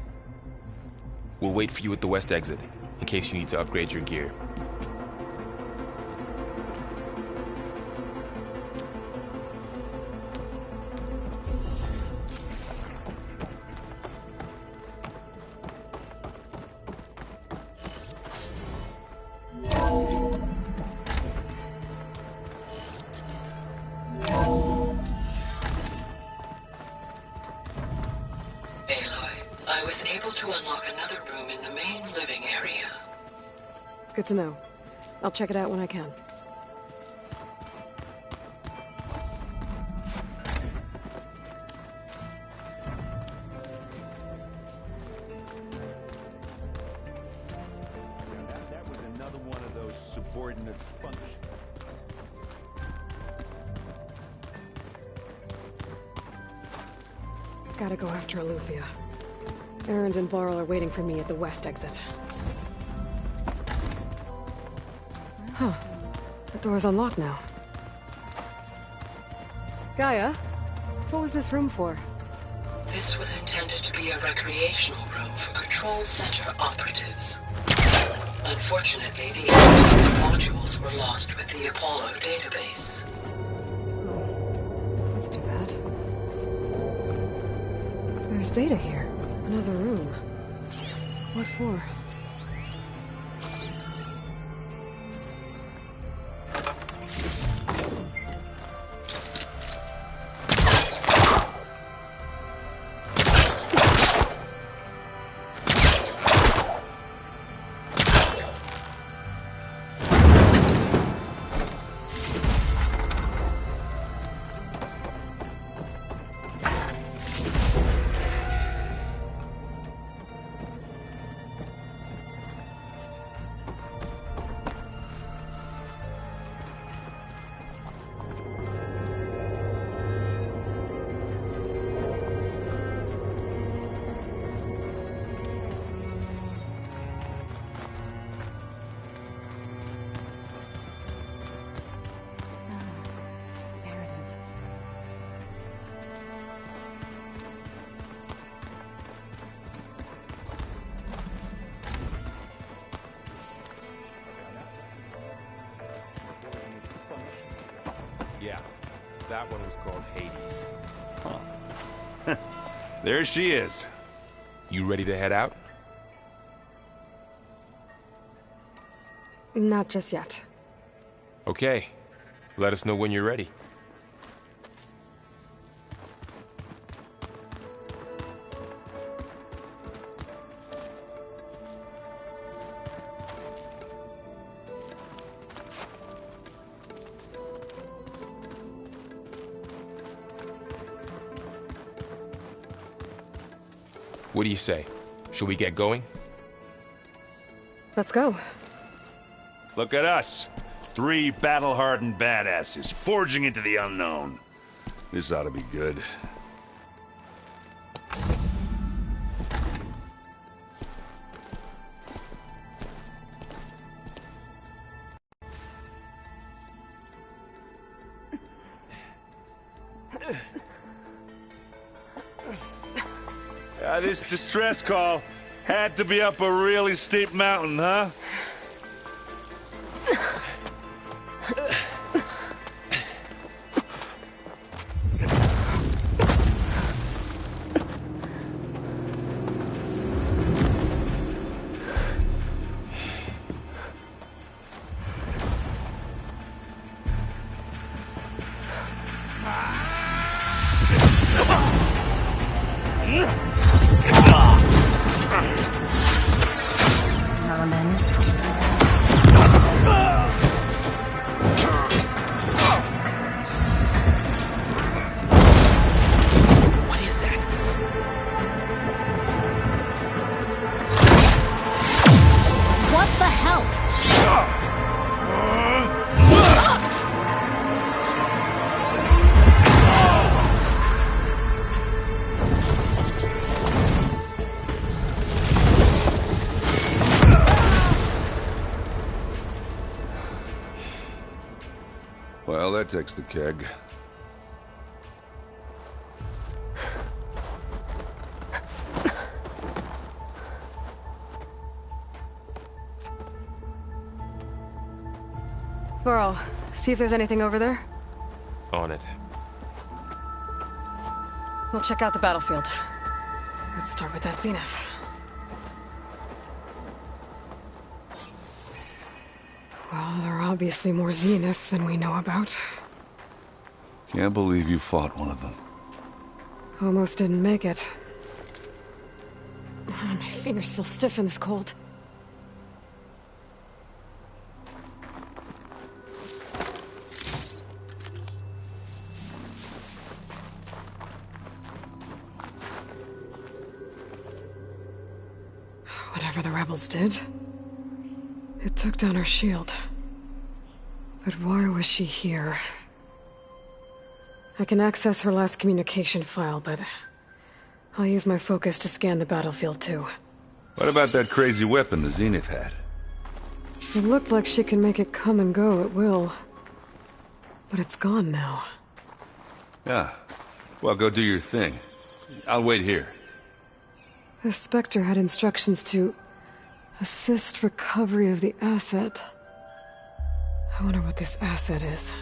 S11: We'll wait for you at the west exit, in case you need to upgrade your gear.
S9: I was able to unlock another room in the main living area.
S1: Good to know. I'll check it out when I can.
S17: That was another one of those subordinate functions.
S1: Gotta go after Eleuthia. Erend and Varl are waiting for me at the west exit. Huh. The door's unlocked now. Gaia, what was this room for?
S9: This was intended to be a recreational room for Control Center operatives. Unfortunately, the annotated modules were lost with the Apollo database.
S1: That's too bad. There's data here. Another room. What for?
S11: Yeah, that one was called Hades.
S21: Huh. There she is.
S11: You ready to head out?
S1: Not just yet.
S11: Okay. Let us know when you're ready. What do you say? Should we get going?
S1: Let's go.
S21: Look at us. 3 battle-hardened badasses forging into the unknown. This ought to be good. This distress call had to be up a really steep mountain, huh? Well, that takes the keg.
S1: Varl, see if there's anything over there.
S11: On it.
S1: We'll check out the battlefield. Let's start with that zenith. Well, there are obviously more zeniths than we know about.
S21: Can't believe you fought one of them.
S1: Almost didn't make it. My fingers feel stiff in this cold. Whatever the rebels did, it took down her shield. But why was she here? I can access her last communication file, but I'll use my focus to scan the battlefield too.
S21: What about that crazy weapon the Zenith had?
S1: It looked like she can make it come and go at will. But it's gone now.
S21: Yeah. Well, go do your thing. I'll wait here.
S1: The Spectre had instructions to assist recovery of the asset. I wonder what this asset is.